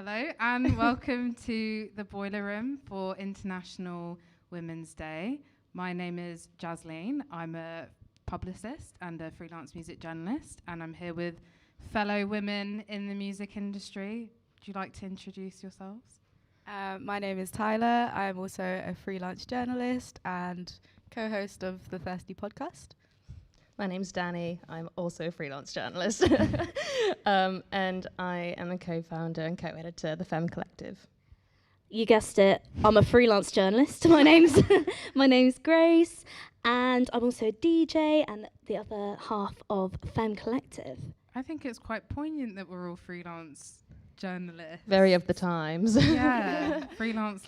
Hello and welcome to the Boiler Room for International Women's Day. My name is Jasleen. I'm a publicist and a freelance music journalist, and I'm here with fellow women in the music industry. Would you like to introduce yourselves? My name is Tyler. I'm also a freelance journalist and co-host of the Thirstea Podcast. My name's Dani. I'm also a freelance journalist. And I am a co-founder and co-editor of the Femme Collective. You guessed it. I'm a freelance journalist. My name's Grace, and I'm also a DJ and the other half of Femme Collective. I think it's quite poignant that we're all freelance journalists. Very of the times. Yeah, freelance.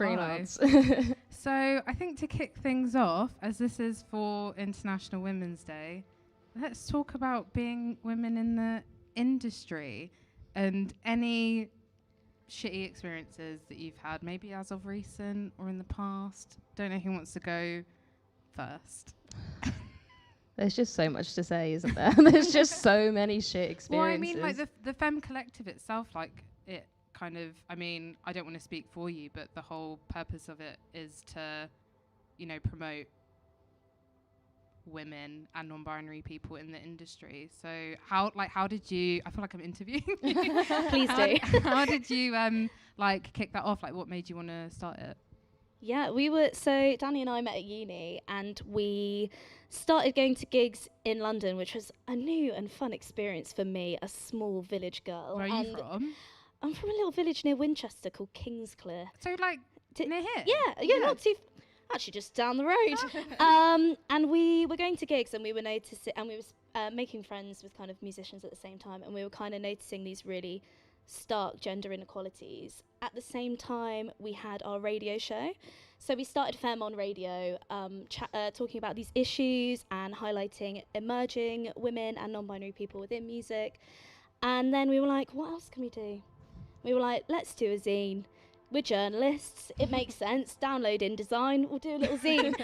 So I think to kick things off, as this is for International Women's Day, let's talk about being women in the industry and any shitty experiences that you've had, maybe as of recent or in the past. Don't know who wants to go first. There's just so much to say, isn't there? There's just so many shit experiences. Well, I mean, like the Femme Collective itself, like it kind of, I mean, I don't want to speak for you, but the whole purpose of it is to, you know, promote women and non-binary people in the industry. So how did you, I feel like I'm interviewing you. Please do. How did you kick that off? Like, what made you want to start it? Yeah, so Dani and I met at uni, and we started going to gigs in London, which was a new and fun experience for me, a small village girl. Where are you from? I'm from a little village near Winchester called Kingsclear. So like near here? Yeah, not too. Actually, just down the road. And we were going to gigs, and we were noticing, and we were making friends with kind of musicians at the same time, and we were kind of noticing these really stark gender inequalities. At the same time, we had our radio show. So we started Femme on radio, talking about these issues and highlighting emerging women and non-binary people within music. And then we were like, what else can we do? We were like, let's do a zine. We're journalists, it makes sense. Download InDesign, we'll do a little zine.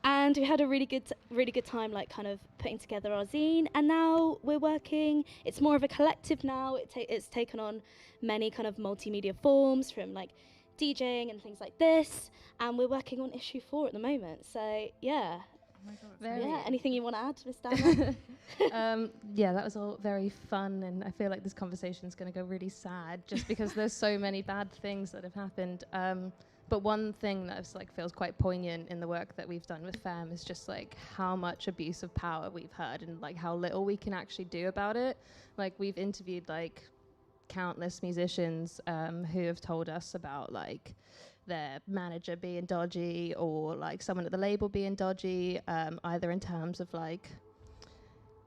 And we had a really good time, like kind of putting together our zine. And now we're working. It's more of a collective now. It's taken on many kind of multimedia forms, from like DJing and things like this. And we're working on issue 4 at the moment. So yeah. Oh my God, Anything you want to add, Miss Dana? Yeah, that was all very fun, and I feel like this conversation is going to go really sad just because there's so many bad things that have happened. But one thing that feels quite poignant in the work that we've done with Femme is just like how much abuse of power we've heard and like how little we can actually do about it. Like we've interviewed like countless musicians who have told us about like their manager being dodgy or like someone at the label being dodgy, either in terms of like,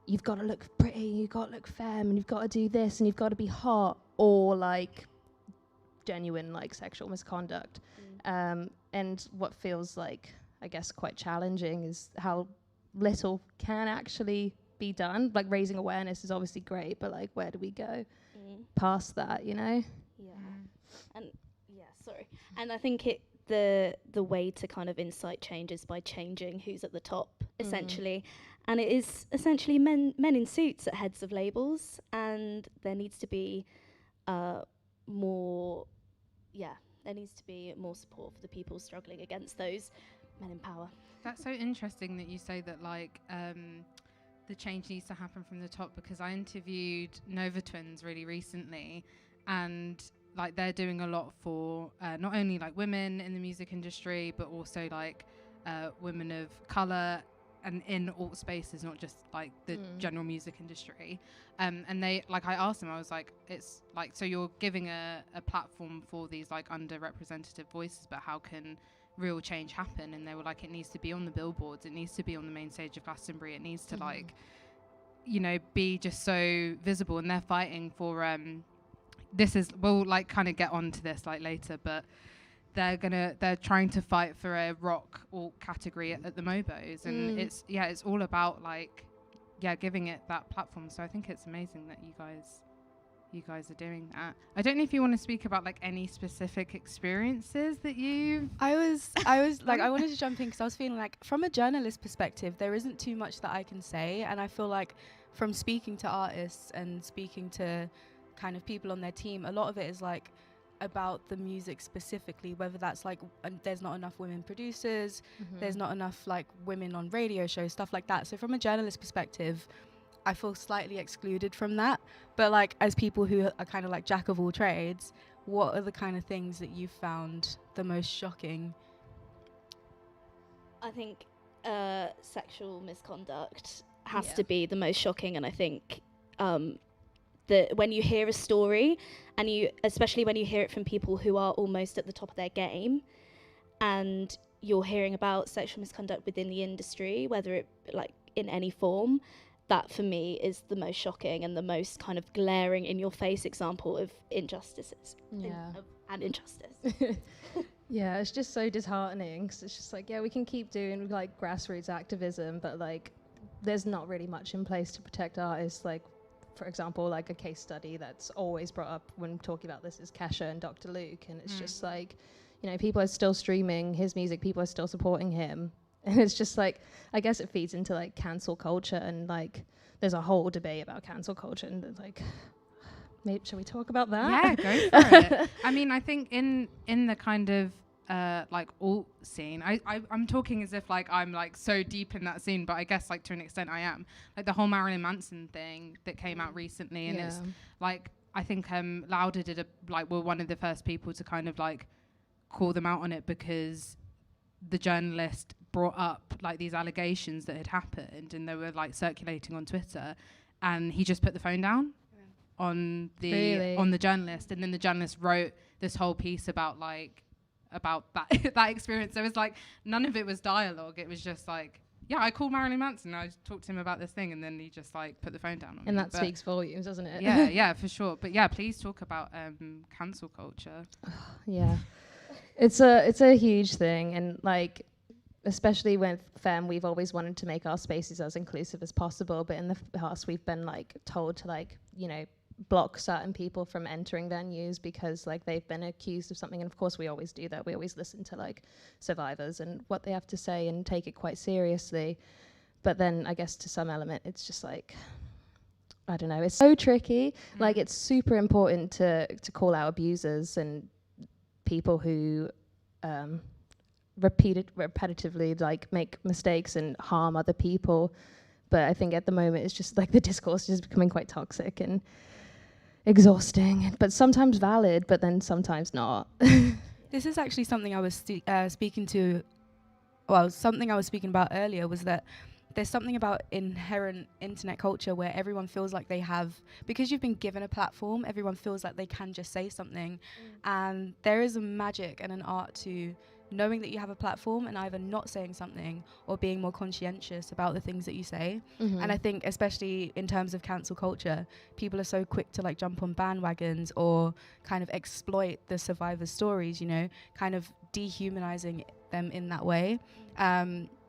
you've got to look pretty, you've got to look femme, and you've got to do this, and you've got to be hot, or like genuine like sexual misconduct. And what feels like, I guess, quite challenging is how little can actually be done. Like raising awareness is obviously great, but like where do we go past that, you know? Yeah. And I think the way to kind of incite change is by changing who's at the top, essentially. And it is essentially men in suits at heads of labels, and there needs to be more support for the people struggling against those men in power. That's so interesting that you say that like the change needs to happen from the top, because I interviewed Nova Twins really recently, and like they're doing a lot for not only like women in the music industry, but also like women of colour and in alt spaces, not just like the general music industry. And they, like, I asked them, I was like, it's like, so you're giving a platform for these like underrepresented voices, but how can real change happen? And they were like, it needs to be on the billboards, it needs to be on the main stage of Glastonbury, it needs to like, you know, be just so visible. And they're fighting for we'll like kind of get on to this like later, but they're trying to fight for a rock alt category at the Mobos, and it's all about like giving it that platform. So I think it's amazing that you guys are doing that. I don't know if you want to speak about like any specific experiences that you've I was like, I wanted to jump in because I was feeling like from a journalist perspective there isn't too much that I can say, and I feel like from speaking to artists and speaking to kind of people on their team, a lot of it is like about the music specifically, whether that's like there's not enough women producers, there's not enough like women on radio shows, stuff like that. So from a journalist perspective, I feel slightly excluded from that. But like as people who are kind of like jack of all trades, what are the kind of things that you found the most shocking? I think sexual misconduct has to be the most shocking, and I think that when you hear a story, and especially when you hear it from people who are almost at the top of their game, and you're hearing about sexual misconduct within the industry, whether it like in any form, that for me is the most shocking and the most kind of glaring in your face example of injustices and injustice. Yeah, it's just so disheartening, 'cause it's just like, yeah, we can keep doing like grassroots activism, but like there's not really much in place to protect artists. Like, for example, like a case study that's always brought up when talking about this is Kesha and Dr. Luke, and it's just like, you know, people are still streaming his music, people are still supporting him, and it's just like, I guess it feeds into like cancel culture, and like there's a whole debate about cancel culture, and it's like, maybe shall we talk about that? Yeah, go for it. I mean, I think in the kind of like alt scene, I'm talking as if like I'm like so deep in that scene, but I guess like to an extent I am. Like the whole Marilyn Manson thing that came out recently, and it's like, I think Louder were one of the first people to kind of like call them out on it, because the journalist brought up like these allegations that had happened, and they were like circulating on Twitter, and he just put the phone down on the journalist, and then the journalist wrote this whole piece about that experience. So it was like none of it was dialogue, it was just like, yeah, I called Marilyn Manson, I talked to him about this thing, and then he just like put the phone down on me. And that speaks volumes, doesn't it? Yeah, for sure. But yeah, please talk about cancel culture. Yeah, it's a huge thing, and like especially with Femme, we've always wanted to make our spaces as inclusive as possible, but in the past we've been like told to like, you know, block certain people from entering venues because like they've been accused of something. And of course we always do that, we always listen to like survivors and what they have to say and take it quite seriously. But then I guess to some element it's just like, I don't know, it's so tricky. Like it's super important to call out abusers and people who repetitively like make mistakes and harm other people. But I think at the moment it's just like the discourse is becoming quite toxic and exhausting, but sometimes valid, but then sometimes not. This is actually something I was speaking about earlier, was that there's something about inherent internet culture where everyone feels like they have, because you've been given a platform, everyone feels like they can just say something. And there is a magic and an art to knowing that you have a platform and either not saying something or being more conscientious about the things that you say. And I think especially in terms of cancel culture, people are so quick to like jump on bandwagons or kind of exploit the survivors' stories, you know, kind of dehumanizing them in that way.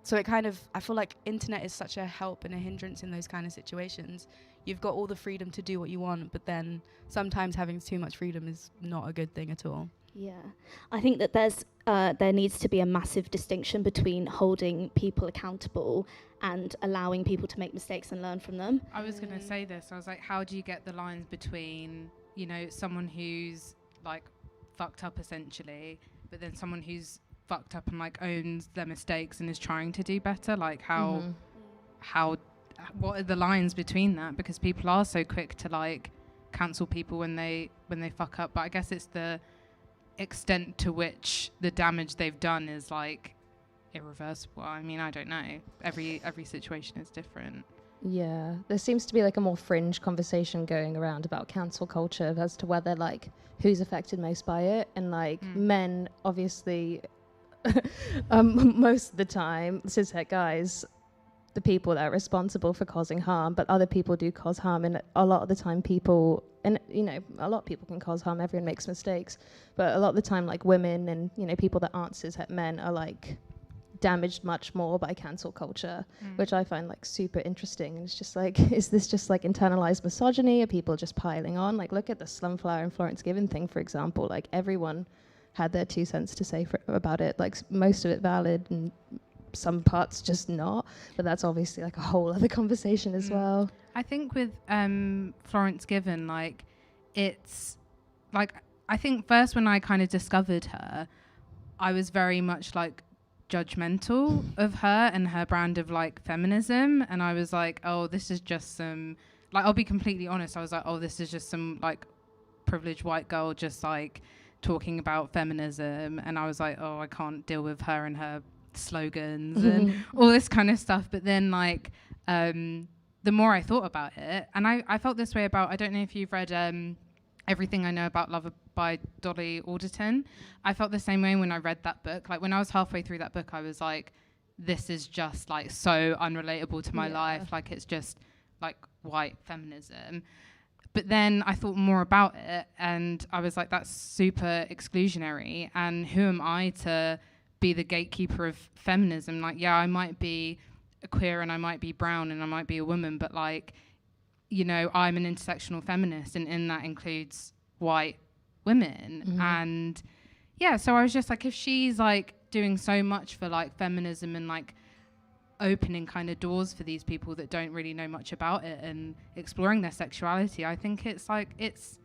So it kind of, I feel like internet is such a help and a hindrance in those kind of situations. You've got all the freedom to do what you want, but then sometimes having too much freedom is not a good thing at all. Yeah, I think that there needs to be a massive distinction between holding people accountable and allowing people to make mistakes and learn from them. I was going to say this. I was like, how do you get the lines between, you know, someone who's like fucked up essentially, but then someone who's fucked up and like owns their mistakes and is trying to do better? Like how what are the lines between that? Because people are so quick to like cancel people when they fuck up, but I guess it's the extent to which the damage they've done is like irreversible. I mean, I don't know, every situation is different. Yeah, there seems to be like a more fringe conversation going around about cancel culture as to whether like who's affected most by it, and like men obviously most of the time, cishet guys, the people that are responsible for causing harm, but other people do cause harm, and a lot of the time people, and you know, a lot of people can cause harm, everyone makes mistakes, but a lot of the time like women and, you know, people that aren't cishet men are like damaged much more by cancel culture, which I find like super interesting. And it's just like, is this just like internalized misogyny? Are people just piling on? Like look at the Slumflower and Florence Given thing, for example. Like everyone had their 2 cents to say about it, like most of it valid and some parts just not, but that's obviously like a whole other conversation as well. I think with Florence Given, like it's like, I think first when I kind of discovered her, I was very much like judgmental of her and her brand of like feminism, and I was like, oh, this is just some, like, I'll be completely honest, I was like, oh, this is just some like privileged white girl just like talking about feminism, and I was like, oh, I can't deal with her and her slogans and all this kind of stuff. But then like the more I thought about it, and I felt this way about, I don't know if you've read Everything I Know About Love by Dolly Alderton. I felt the same way when I read that book. Like when I was halfway through that book, I was like, this is just like so unrelatable to my life. Like it's just like white feminism. But then I thought more about it, and I was like, that's super exclusionary. And who am I to be the gatekeeper of feminism? Like, yeah, I might be a queer and I might be brown and I might be a woman, but like, you know, I'm an intersectional feminist, and in that includes white women. And yeah, so I was just like, if she's like doing so much for like feminism and like opening kind of doors for these people that don't really know much about it and exploring their sexuality, I think it's like, it's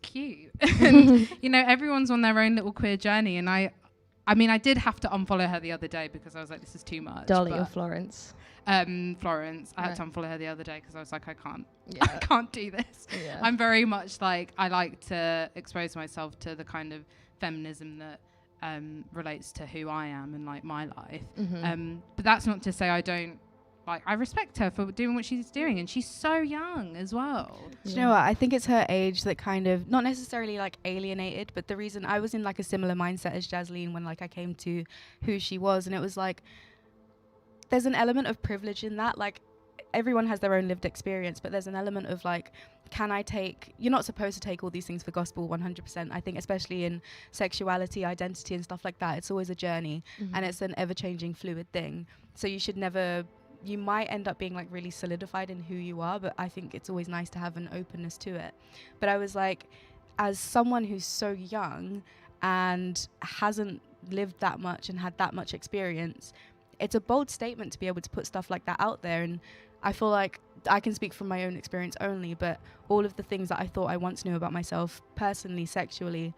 cute. And you know, everyone's on their own little queer journey, and I mean, I did have to unfollow her the other day because I was like, this is too much. Dolly or Florence? Florence. I had to unfollow her the other day because I was like, I can't do this. Yeah. I'm very much like, I like to expose myself to the kind of feminism that relates to who I am and like my life. But that's not to say I don't, like, I respect her for doing what she's doing, and she's so young as well. Do you know what? I think it's her age that kind of, not necessarily like alienated, but the reason I was in like a similar mindset as Jasleen when like I came to who she was, and it was like, there's an element of privilege in that. Like everyone has their own lived experience, but there's an element of like, you're not supposed to take all these things for gospel 100%. I think especially in sexuality, identity and stuff like that, it's always a journey, and it's an ever-changing fluid thing. So you might end up being like really solidified in who you are, but I think it's always nice to have an openness to it. But I was like, as someone who's so young and hasn't lived that much and had that much experience, it's a bold statement to be able to put stuff like that out there. And I feel like I can speak from my own experience only, but all of the things that I thought I once knew about myself personally, sexually,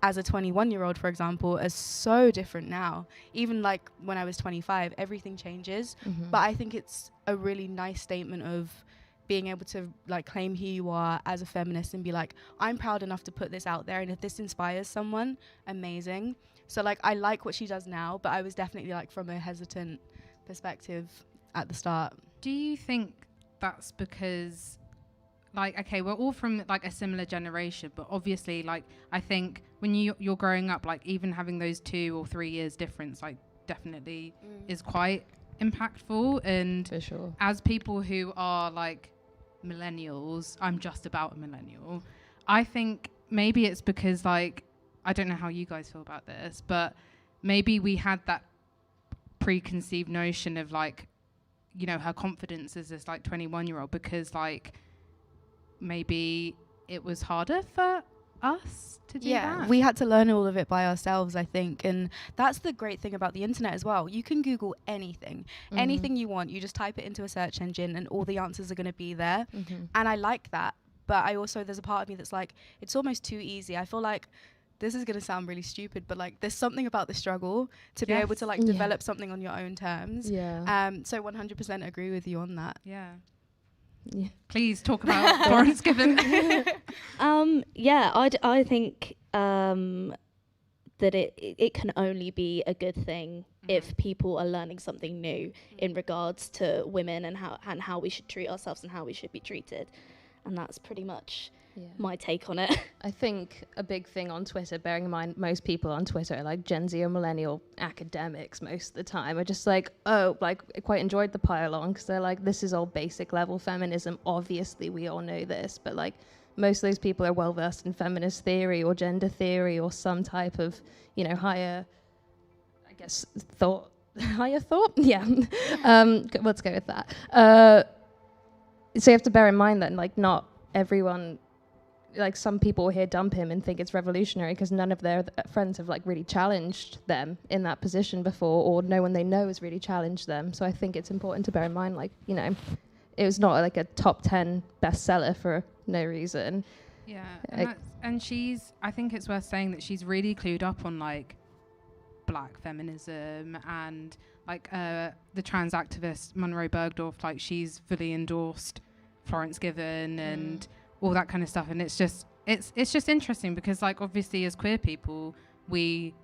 as a 21-year-old, for example, are so different now. Even like when I was 25, everything changes. But I think it's a really nice statement of being able to like claim who you are as a feminist and be like, I'm proud enough to put this out there, and if this inspires someone, amazing. So like, I like what she does now, but I was definitely like from a hesitant perspective at the start. Do you think that's because, like, okay, we're all from like a similar generation, but obviously like, I think when you're growing up, like even having those 2 or 3 years difference, like definitely is quite impactful. And for sure, as people who are like millennials, I'm just about a millennial, I think maybe it's because like, I don't know how you guys feel about this, but maybe we had that preconceived notion of like, you know, her confidence as this like 21-year-old, because like maybe it was harder for us to do that. We had to learn all of it by ourselves, I think. And that's the great thing about the internet as well. You can Google anything you want. You just type it into a search engine and all the answers are going to be there. And I like that. But I also, there's a part of me that's like, it's almost too easy. I feel like, this is going to sound really stupid, but like there's something about the struggle to be able to like develop something on your own terms. So 100% agree with you on that. Please talk about Florence Given. I think that it can only be a good thing if people are learning something new in regards to women and how we should treat ourselves and how we should be treated. And that's pretty much my take on it. I think a big thing on Twitter, bearing in mind most people on Twitter are like Gen Z or millennial academics most of the time, are just like, oh, like I quite enjoyed the pile on because they're like, this is all basic level feminism. Obviously, we all know this, but like most of those people are well versed in feminist theory or gender theory or some type of, you know, higher, I guess, thought. Higher thought? Yeah. Let's go with that. So you have to bear in mind that like not everyone, like some people here dump him and think it's revolutionary because none of their friends have like really challenged them in that position before, or no one they know has really challenged them. So I think it's important to bear in mind, like, you know, it was not like a top 10 bestseller for no reason. Yeah, and she's, I think it's worth saying that she's really clued up on like black feminism and like the trans activist Monroe Bergdorf, like she's fully endorsed Florence Given and all that kind of stuff. And it's just interesting because like obviously as queer people we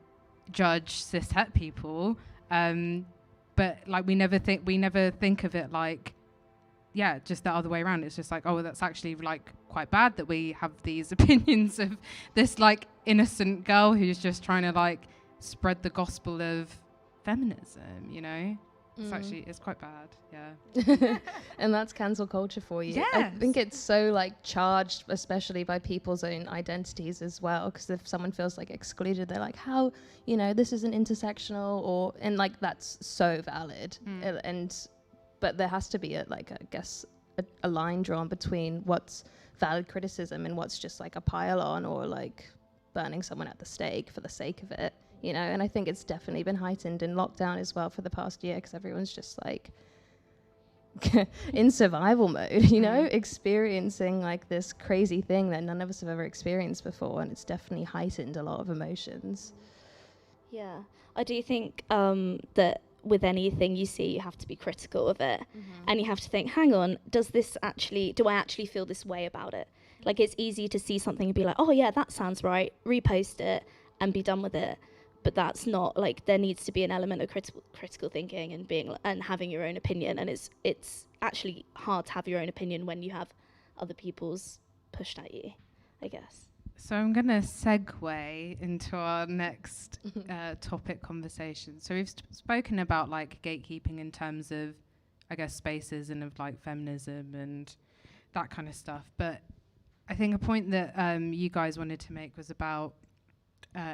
judge cis het people, but like we never think of it like, yeah, just the other way around. It's just like, oh, that's actually like quite bad that we have these opinions of this like innocent girl who's just trying to like spread the gospel of feminism, you know. It's actually, it's quite bad, yeah. And that's cancel culture for you. Yes. I think it's so like charged, especially by people's own identities as well, because if someone feels like excluded, they're like, how, you know, this isn't intersectional, or, and like that's so valid. But there has to be a line drawn between what's valid criticism and what's just like a pile on or like burning someone at the stake for the sake of it, you know. And I think it's definitely been heightened in lockdown as well for the past year, because everyone's just like in survival mode, you know, experiencing like this crazy thing that none of us have ever experienced before, and it's definitely heightened a lot of emotions. Yeah, I do think that with anything you see, you have to be critical of it, and you have to think, hang on, do I actually feel this way about it? Like, it's easy to see something and be like, oh yeah, that sounds right, repost it and be done with it. But that's not, like, there needs to be an element of critical thinking and and having your own opinion. And it's actually hard to have your own opinion when you have other people's pushed at you, I guess. So I'm going to segue into our next topic conversation. So we've spoken about like gatekeeping in terms of, I guess, spaces and of like feminism and that kind of stuff. But I think a point that you guys wanted to make was about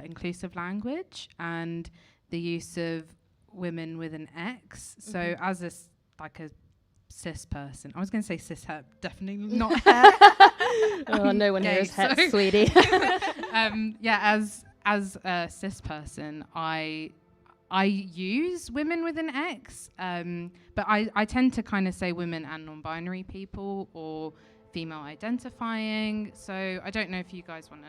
inclusive language and the use of women with an X. So as a cis person, I was going to say cis het, definitely not het. Oh, no one here is het, sweetie. As a cis person, I use women with an X, but I tend to kind of say women and non-binary people or female identifying. So I don't know if you guys want to,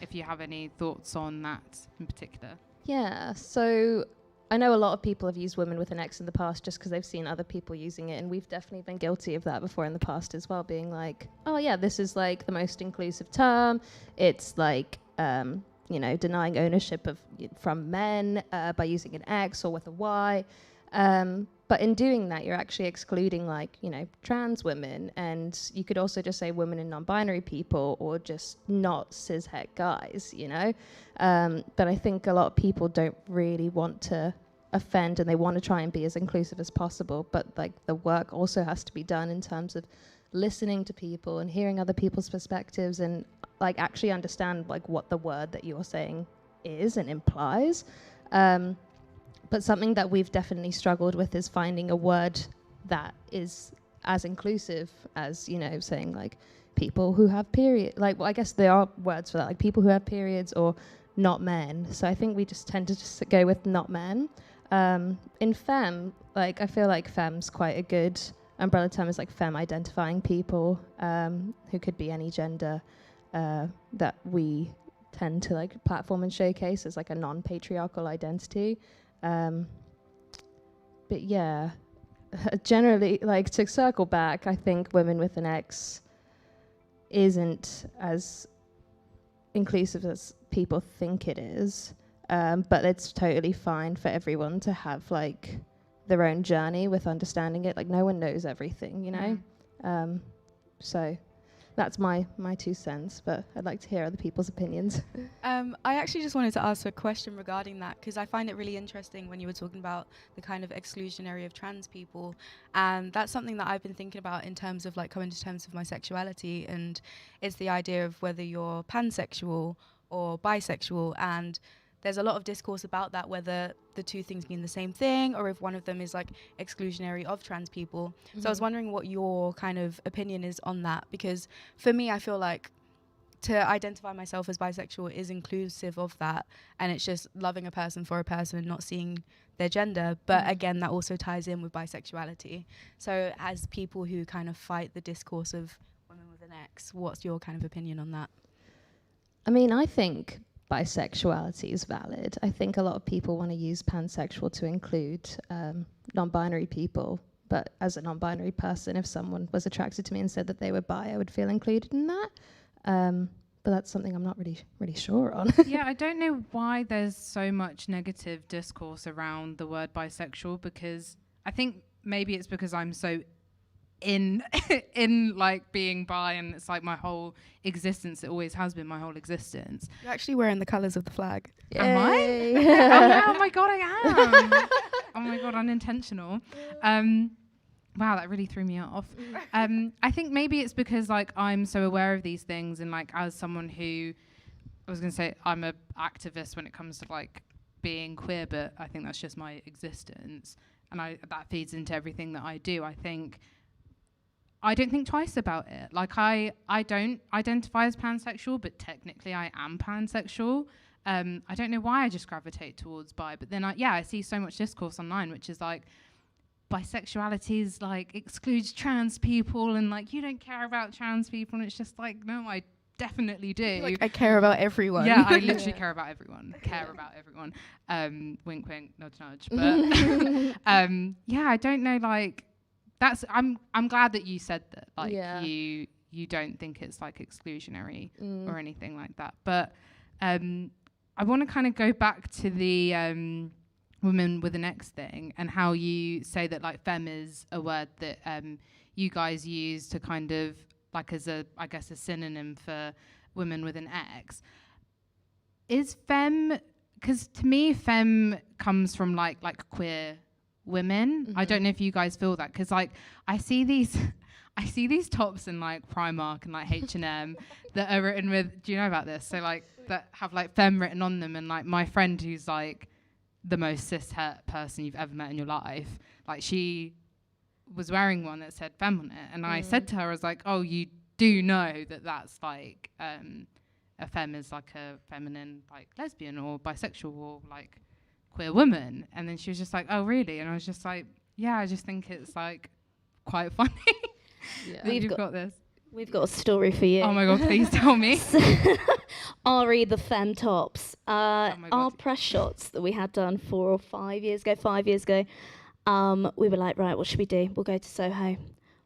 if you have any thoughts on that in particular. Yeah, so I know a lot of people have used women with an X in the past just because they've seen other people using it, and we've definitely been guilty of that before in the past as well, being like, oh yeah, this is like the most inclusive term. It's like, you know, denying ownership from men by using an X or with a Y. But in doing that, you're actually excluding, like, you know, trans women, and you could also just say women and non-binary people, or just not cis-het guys, you know. But I think a lot of people don't really want to offend, and they want to try and be as inclusive as possible. But like the work also has to be done in terms of listening to people and hearing other people's perspectives, and like actually understand like what the word that you're saying is and implies. But something that we've definitely struggled with is finding a word that is as inclusive as, you know, saying like people who have periods. Like, well, I guess there are words for that, like people who have periods or not men. So I think we just tend to just go with not men. In femme, like I feel like femme's quite a good umbrella term, is like femme identifying people who could be any gender that we tend to like platform and showcase as like a non-patriarchal identity. But yeah, generally, like to circle back, I think women with an X isn't as inclusive as people think it is, but it's totally fine for everyone to have like their own journey with understanding it. Like no one knows everything, you know. So that's my 2 cents, but I'd like to hear other people's opinions. I actually just wanted to ask a question regarding that, because I find it really interesting when you were talking about the kind of exclusionary of trans people, and that's something that I've been thinking about in terms of like coming to terms with my sexuality, and it's the idea of whether you're pansexual or bisexual, and there's a lot of discourse about that, whether the two things mean the same thing or if one of them is like exclusionary of trans people. So I was wondering what your kind of opinion is on that, because for me, I feel like to identify myself as bisexual is inclusive of that, and it's just loving a person for a person and not seeing their gender. But again, that also ties in with bisexuality. So as people who kind of fight the discourse of women with an X, what's your kind of opinion on that? I mean, I think bisexuality is valid. I think a lot of people want to use pansexual to include non-binary people. But as a non-binary person, if someone was attracted to me and said that they were bi, I would feel included in that. But that's something I'm not really sure on. Yeah, I don't know why there's so much negative discourse around the word bisexual, because I think maybe it's because I'm so in like being bi, and it's like my whole existence. It always has been my whole existence. You're actually wearing the colours of the flag. Am I? Oh my god, I am. Oh my god, unintentional. Wow, that really threw me off. I think maybe it's because like I'm so aware of these things, and like as someone who, I was gonna say I'm a activist when it comes to like being queer, but I think that's just my existence, and that feeds into everything that I do. I don't think twice about it. Like I don't identify as pansexual, but technically I am pansexual. I don't know why I just gravitate towards bi, but then I see so much discourse online, which is like bisexuality is like excludes trans people, and like you don't care about trans people, and it's just like, no, I definitely do. Like, I care about everyone. Yeah, I literally care about everyone. About everyone. Wink, wink, nudge, nudge. But yeah, I don't know. Like I'm glad that you said that. Like you don't think it's like exclusionary or anything like that. But I want to kind of go back to the women with an X thing, and how you say that like femme is a word that you guys use to kind of like as a synonym for women with an X. Is femme, because to me femme comes from like queer women. I don't know if you guys feel that, because like I see these tops in like Primark and like H&M that are written with, do you know about this? So like that have like femme written on them, and like my friend who's like the most cis-het person you've ever met in your life, like she was wearing one that said femme on it, and I said to her, I was like, oh, you do know that that's like a femme is like a feminine like lesbian or bisexual or like queer woman. And then she was just like, oh really? And I was just like, yeah, I just think it's like quite funny. We've got this. We've got a story for you. Oh my god, please tell me. Ari the femme tops. Our press shots that we had done 5 years ago, we were like, right, what should we do? We'll go to Soho.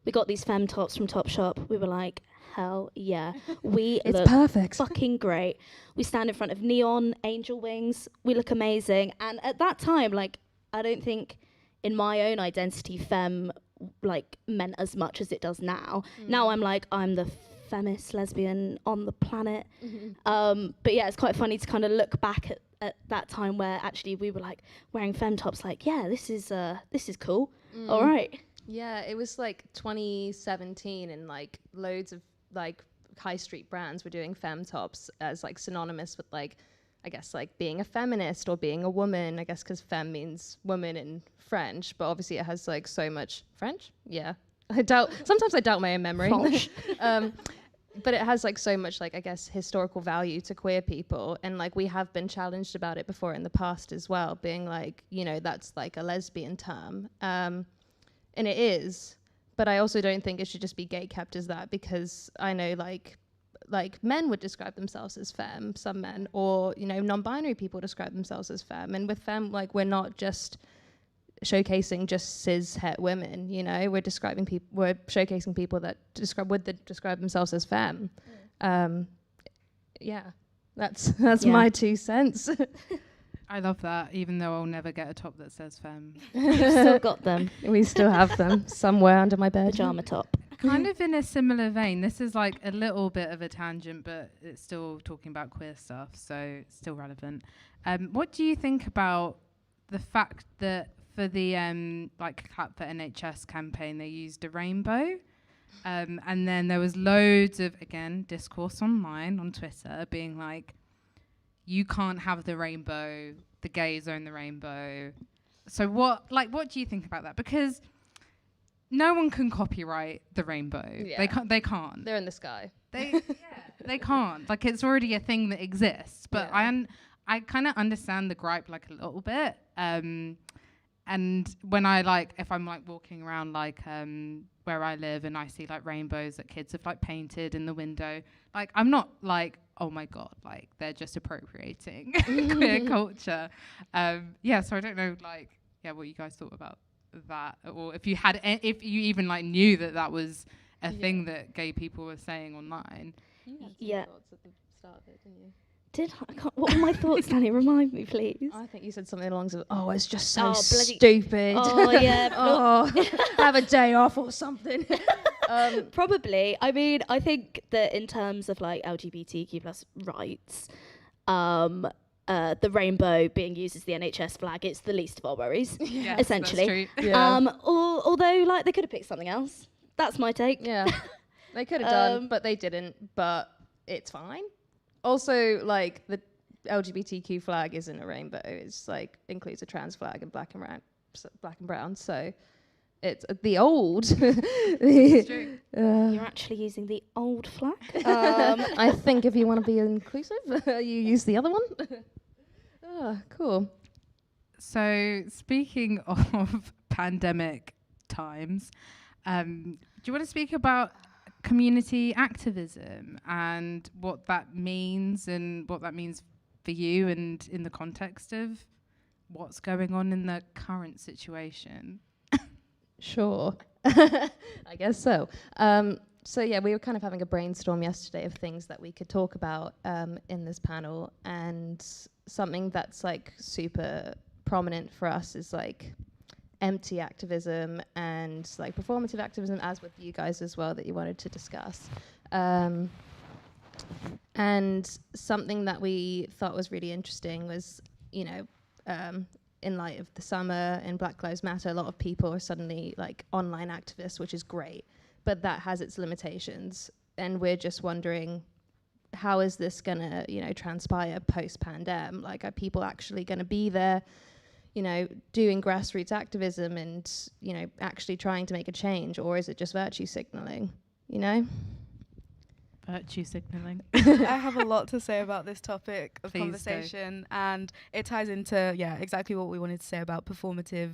We got these femme tops from Topshop. We were like, hell yeah. We it's look perfect. Fucking great. We stand in front of neon angel wings. We look amazing. And at that time, like, I don't think in my own identity femme like meant as much as it does now. Now I'm like, I'm the feminist lesbian on the planet. But yeah, it's quite funny to kind of look back at that time where actually we were like wearing femme tops, like, yeah, this is cool. All right. Yeah, it was like 2017, and like loads of like high street brands were doing femme tops as like synonymous with like, I guess like being a feminist or being a woman, I guess, because femme means woman in French, but obviously it has like so much French. Yeah, sometimes I doubt my own memory. But it has like so much like, I guess, historical value to queer people, and like we have been challenged about it before in the past as well, being like, you know, that's like a lesbian term, and it is, but I also don't think it should just be gate-kept as that, because I know like men would describe themselves as femme, some men, or, you know, non-binary people describe themselves as femme, and with femme, like, we're not just showcasing just cis-het women, you know, we're showcasing people that describe themselves as femme. Yeah, that's my 2 cents. I love that, even though I'll never get a top that says femme. We've still got them. We still have them somewhere under my bed. Pajama top. Kind of in a similar vein, this is like a little bit of a tangent, but it's still talking about queer stuff, so it's still relevant. What do you think about the fact that for the like Clap for NHS campaign, they used a rainbow? And then there was loads of, again, discourse online on Twitter being like, you can't have the rainbow, the gays own the rainbow. So what do you think about that? Because no one can copyright the rainbow. Yeah. They can't. They're in the sky. They can't. Like, it's already a thing that exists. But I kind of understand the gripe like a little bit. And when I like, if I'm like walking around like where I live and I see like rainbows that kids have like painted in the window, like I'm not like, oh my God, like they're just appropriating queer culture. So I don't know like, what you guys thought about that, or if you had, if you even like knew that was a thing that gay people were saying online. You had some thoughts at the start of it, didn't you? Did I? What were my thoughts, Dani? Remind me, please. I think you said something along the it's just so stupid. Oh, yeah. Have a day off or something. Probably. I mean, I think that in terms of like LGBTQ plus rights, the rainbow being used as the NHS flag, it's the least of our worries, essentially. That's true. Although, like, they could have picked something else. That's my take. Yeah, they could have done, but they didn't. But it's fine. Also, like, the LGBTQ flag isn't a rainbow. It's like includes a trans flag and black and brown. So it's the old. It's true. You're actually using the old flag. I think if you want to be inclusive, you use the other one. Cool. So speaking of pandemic times, do you want to speak about community activism and what that means for you and in the context of what's going on in the current situation? Sure. I guess so. We were kind of having a brainstorm yesterday of things that we could talk about in this panel, and something that's like super prominent for us is like empty activism and like performative activism, as with you guys as well, that you wanted to discuss. And something that we thought was really interesting was, in light of the summer and Black Lives Matter, a lot of people are suddenly like online activists, which is great, but that has its limitations. And we're just wondering, how is this gonna, transpire post-pandemic? Like, are people actually gonna be there, doing grassroots activism and, actually trying to make a change, or is it just virtue signaling, Virtue signaling. I have a lot to say about this topic of Please conversation, and it ties into exactly what we wanted to say about performative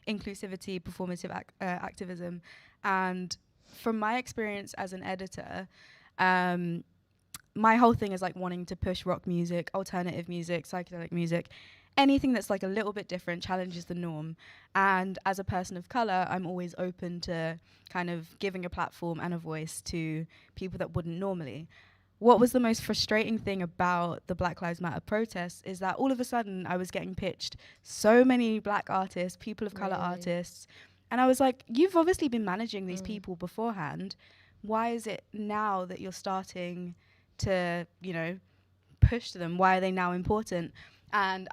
inclusivity, performative activism. And from my experience as an editor, my whole thing is like wanting to push rock music, alternative music, psychedelic music, anything that's like a little bit different, challenges the norm. And as a person of color, I'm always open to kind of giving a platform and a voice to people that wouldn't normally. What was the most frustrating thing about the Black Lives Matter protests is that all of a sudden I was getting pitched so many black artists, people of color artists, and I was like, you've obviously been managing these people beforehand. Why is it now that you're starting to, push them? Why are they now important? And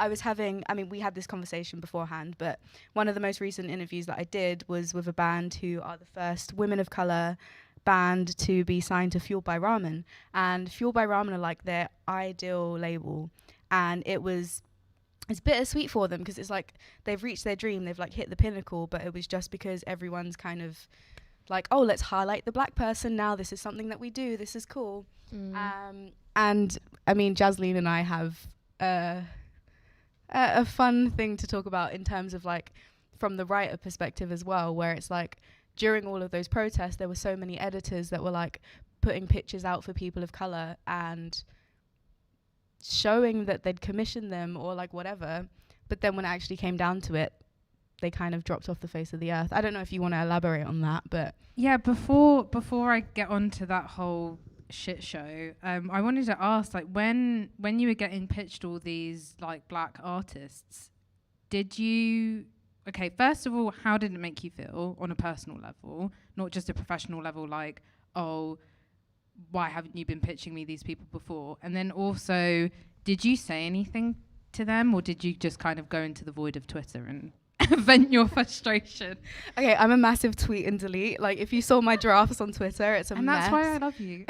we had this conversation beforehand, but one of the most recent interviews that I did was with a band who are the first women of color band to be signed to Fueled by Ramen. And Fueled by Ramen are like their ideal label. And it's bittersweet for them because it's like they've reached their dream, they've like hit the pinnacle, but it was just because everyone's kind of like, oh, let's highlight the black person now. This is something that we do. This is cool. And I mean, Jasleen and I have a fun thing to talk about in terms of like from the writer perspective as well, where it's like during all of those protests there were so many editors that were like putting pictures out for people of color and showing that they'd commissioned them or like whatever, but then when it actually came down to it, they kind of dropped off the face of the earth. I don't know if you want to elaborate on that, but before I get on to that whole shit show, I wanted to ask, like, when you were getting pitched all these like black artists, first of all, how did it make you feel on a personal level, not just a professional level, like, oh, why haven't you been pitching me these people before? And then also, did you say anything to them, or did you just kind of go into the void of Twitter and vent your frustration? Okay, I'm a massive tweet and delete. Like, if you saw my drafts on Twitter, it's a mess. And that's why I love you.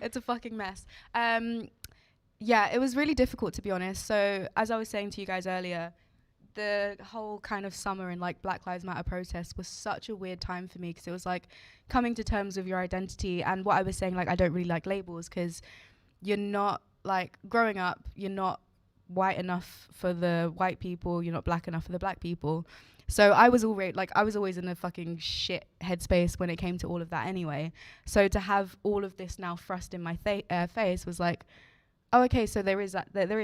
It's a fucking mess. It was really difficult, to be honest. So, as I was saying to you guys earlier, the whole kind of summer and like Black Lives Matter protest was such a weird time for me, because it was like coming to terms with your identity. And what I was saying, like, I don't really like labels, because you're not, like, growing up, you're not white enough for the white people, you're not black enough for the black people. So I was always in a fucking shit headspace when it came to all of that anyway. So to have all of this now thrust in my face was like, oh, okay, so there is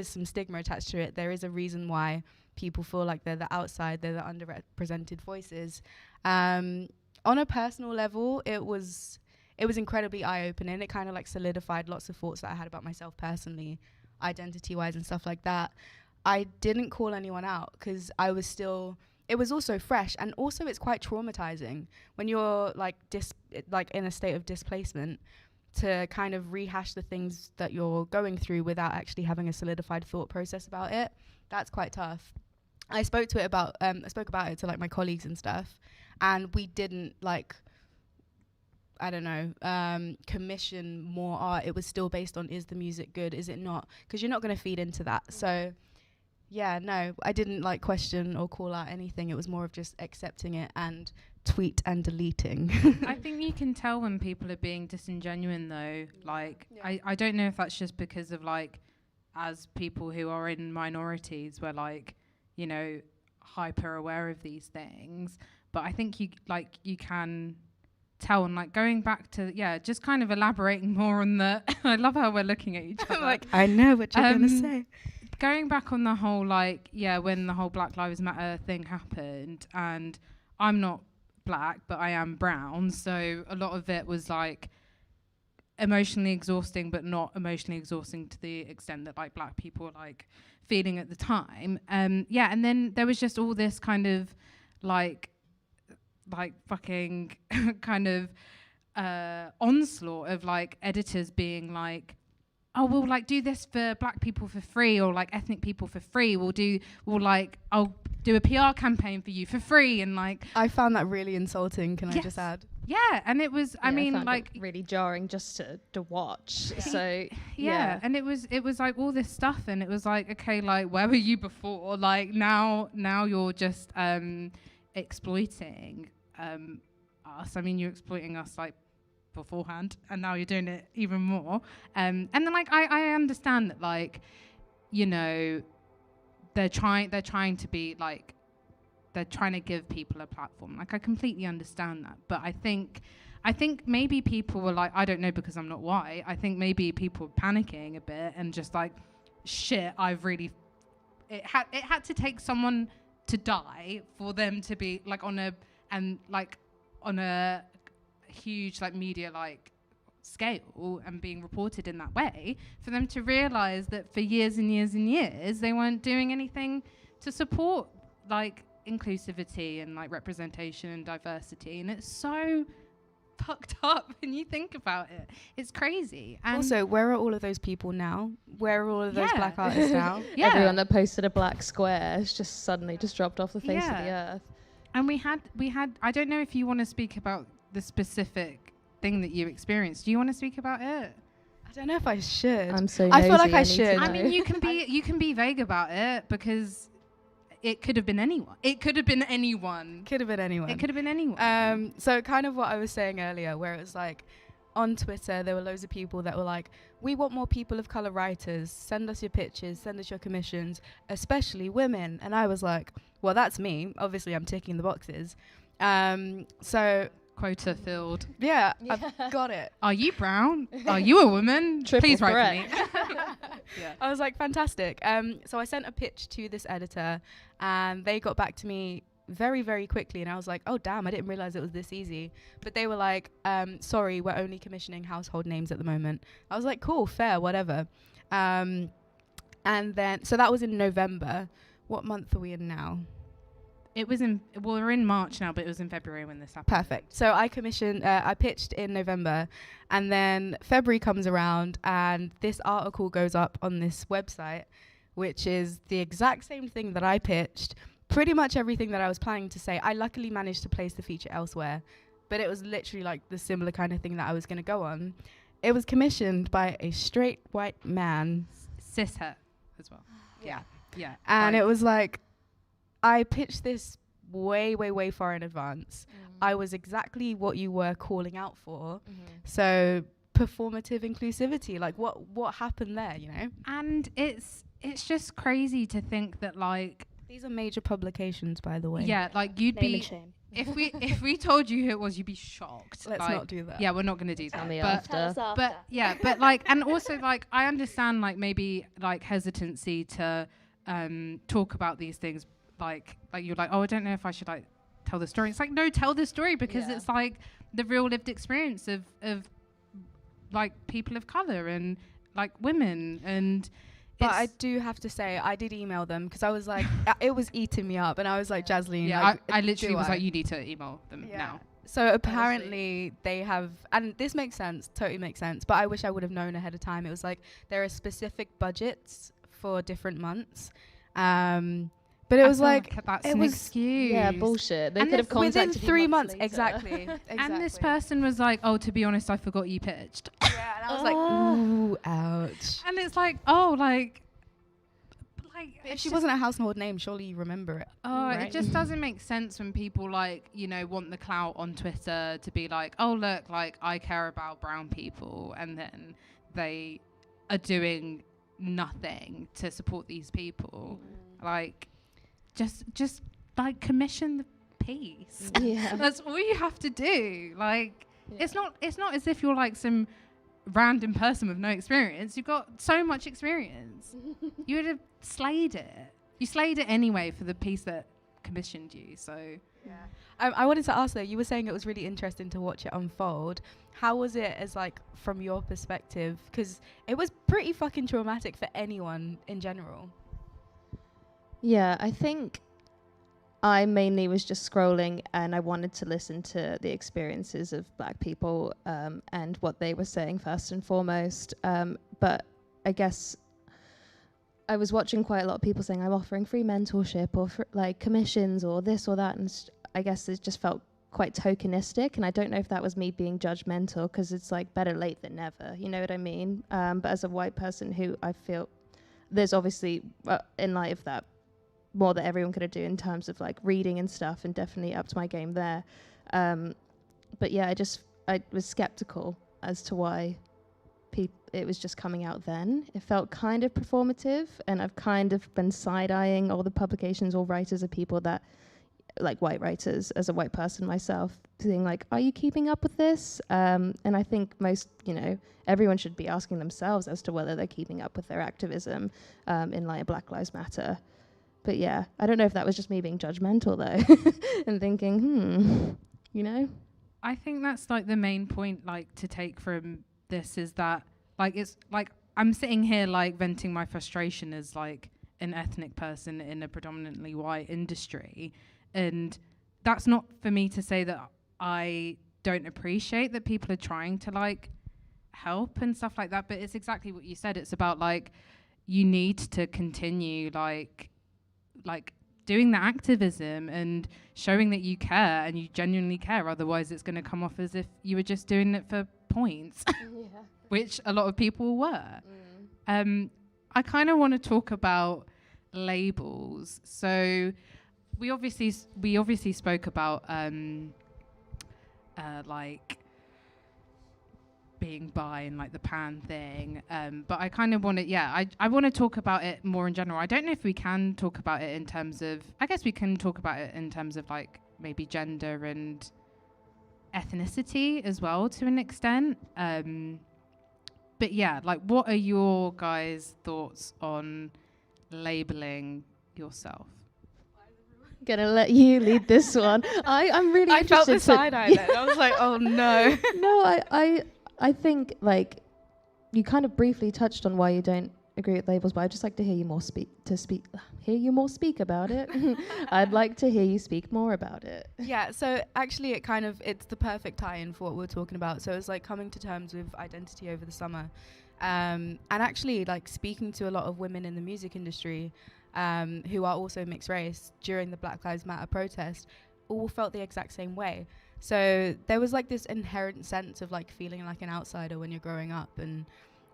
some stigma attached to it. There is a reason why people feel like they're the outside, they're the underrepresented voices. On a personal level, it was incredibly eye-opening. It kind of like solidified lots of thoughts that I had about myself personally, identity-wise and stuff like that. I didn't call anyone out because it was also fresh, and also it's quite traumatizing when you're like in a state of displacement, to kind of rehash the things that you're going through without actually having a solidified thought process about it. That's quite tough. I spoke about it to like my colleagues and stuff, and we didn't commission more art. It was still based on, is the music good, is it not? Because you're not going to feed into that. So yeah, no, I didn't like question or call out anything. It was more of just accepting it and tweet and deleting. I think you can tell when people are being disingenuine though. Like, yeah. I don't know if that's just because of like, as people who are in minorities, we're like, you know, hyper aware of these things. But I think you can tell, and like going back to, just kind of elaborating more on the, I love how we're looking at each other. Like, I know what you're going to say. Going back on the whole, when the whole Black Lives Matter thing happened, and I'm not black, but I am brown, so a lot of it was like emotionally exhausting, but not emotionally exhausting to the extent that like black people were like feeling at the time. And then there was just all this kind of like fucking kind of onslaught of like editors being like, oh, we'll like do this for black people for free, or like ethnic people for free. I'll do a PR campaign for you for free. And like, I found that really insulting. Can I just add? Yeah, and it was, I mean, like really jarring just to watch. So yeah, and it was like all this stuff, and it was like, okay, like where were you before? Like now you're just exploiting us. I mean, you're exploiting us like beforehand, and now you're doing it even more. And then like I understand that, like, you know, they're trying to be like, they're trying to give people a platform. Like, I completely understand that, but I think maybe people were like, I don't know, because I'm not white, I think maybe people were panicking a bit and just like, shit, it had to take someone to die for them to be like on a huge like media like scale and being reported in that way, for them to realize that for years and years and years they weren't doing anything to support like inclusivity and like representation and diversity. And it's so fucked up when you think about it. It's crazy. And also, where are all of those people now? Where are all of those black artists now? Everyone that posted a black square has just suddenly just dropped off the face of the earth. And we had I don't know if you want to speak about the specific thing that you experienced. Do you want to speak about it? I don't know if I should. I'm so I feel nosy, like I should. I mean, you can be vague about it, because it could have been anyone. It could have been anyone. So kind of what I was saying earlier, where it was like, on Twitter, there were loads of people that were like, we want more people of color writers. Send us your pitches, send us your commissions, especially women. And I was like, well, that's me. Obviously, I'm ticking the boxes. So quota filled. Yeah, I've got it. Are you brown? Are you a woman? Please write for me. I was like, fantastic. So I sent a pitch to this editor, and they got back to me very, very quickly, and I was like, oh damn, I didn't realize it was this easy. But they were like, sorry, we're only commissioning household names at the moment. I was like, cool, fair, whatever. And then, so that was in November. What month are we in now? We're in March now, but it was in February when this happened. Perfect. So I pitched in November, and then February comes around, and this article goes up on this website, which is the exact same thing that I pitched. Pretty much everything that I was planning to say. I luckily managed to place the feature elsewhere, but it was literally like the similar kind of thing that I was going to go on. It was commissioned by a straight white man. Cishet as well. Yeah. And it was like, I pitched this way far in advance. I was exactly what you were calling out for. So performative inclusivity, like what happened there, you know? And it's just crazy to think that, like, these are major publications, by the way. Yeah, like you'd Name be and shame. if we told you who it was, you'd be shocked. Let's like, not do that. Yeah, we're not gonna do Tell that. me But after. Tell us after. but yeah, but like, and also like I understand like maybe like hesitancy to talk about these things. Like you're like, oh, I don't know if I should like tell the story. It's like, no, tell the story, because it's like the real lived experience of like people of color and like women. And but I do have to say, I did email them because I was like, it was eating me up, and I was like, Jasleen, yeah, like, I literally was like, you need to email them now. So apparently they have, and this makes sense, totally makes sense, but I wish I would have known ahead of time. It was like there are specific budgets for different months. But it was like that's it an was excuse. Yeah, bullshit. They And could have contacted within you 3 months. later. Exactly. And this person was like, oh, to be honest, I forgot you pitched. Yeah, and I was like, ooh, ouch. And it's like, oh, like If she wasn't a household name, surely you remember it. oh, right? it just doesn't make sense when people like, you know, want the clout on Twitter to be like, oh, look, like I care about brown people, and then they are doing nothing to support these people. Like, just like commission the piece. Yeah. That's all you have to do. Like, it's not as if you're like some random person with no experience. You've got so much experience. You would have slayed it. You slayed it anyway for the piece that commissioned you. So I wanted to ask though, you were saying it was really interesting to watch it unfold. How was it as like from your perspective? Because it was pretty fucking traumatic for anyone in general. Yeah, I think I mainly was just scrolling and I wanted to listen to the experiences of black people and what they were saying first and foremost. But I guess I was watching quite a lot of people saying I'm offering free mentorship or like commissions or this or that. And I guess it just felt quite tokenistic. And I don't know if that was me being judgmental, because it's like better late than never. You know what I mean? But as a white person who I feel there's obviously, in light of that, more that everyone could do in terms of like reading and stuff, and definitely upped my game there. But yeah, I was skeptical as to why it was just coming out then. It felt kind of performative, and I've kind of been side-eyeing all the publications or writers of people that, like white writers, as a white person myself, being like, are you keeping up with this? And I think most, everyone should be asking themselves as to whether they're keeping up with their activism in light of Black Lives Matter. But yeah, I don't know if that was just me being judgmental though, and thinking, I think that's like the main point, like to take from this is that like it's like I'm sitting here like venting my frustration as like an ethnic person in a predominantly white industry, and that's not for me to say that I don't appreciate that people are trying to like help and stuff like that, but it's exactly what you said. It's about like you need to continue like doing the activism and showing that you care and you genuinely care. Otherwise it's going to come off as if you were just doing it for points, which a lot of people were. I kind of want to talk about labels. So we obviously spoke about like being bi and like the pan thing, but I kind of want to I want to talk about it more in general. I don't know if we can talk about it in terms of, I guess we can talk about it in terms of like maybe gender and ethnicity as well to an extent, but yeah, like what are your guys' thoughts on labeling yourself? Gonna let you lead this one. I'm really I felt interested. the side eye then. I was like, oh no. No, I think like you kind of briefly touched on why you don't agree with labels, but I'd just like to hear you speak about it. I'd like to hear you speak more about it. Yeah, so actually it's the perfect tie-in for what we're talking about. So it's like coming to terms with identity over the summer, and actually like speaking to a lot of women in the music industry who are also mixed race during the Black Lives Matter protest, all felt the exact same way. So there was like this inherent sense of like feeling like an outsider when you're growing up, and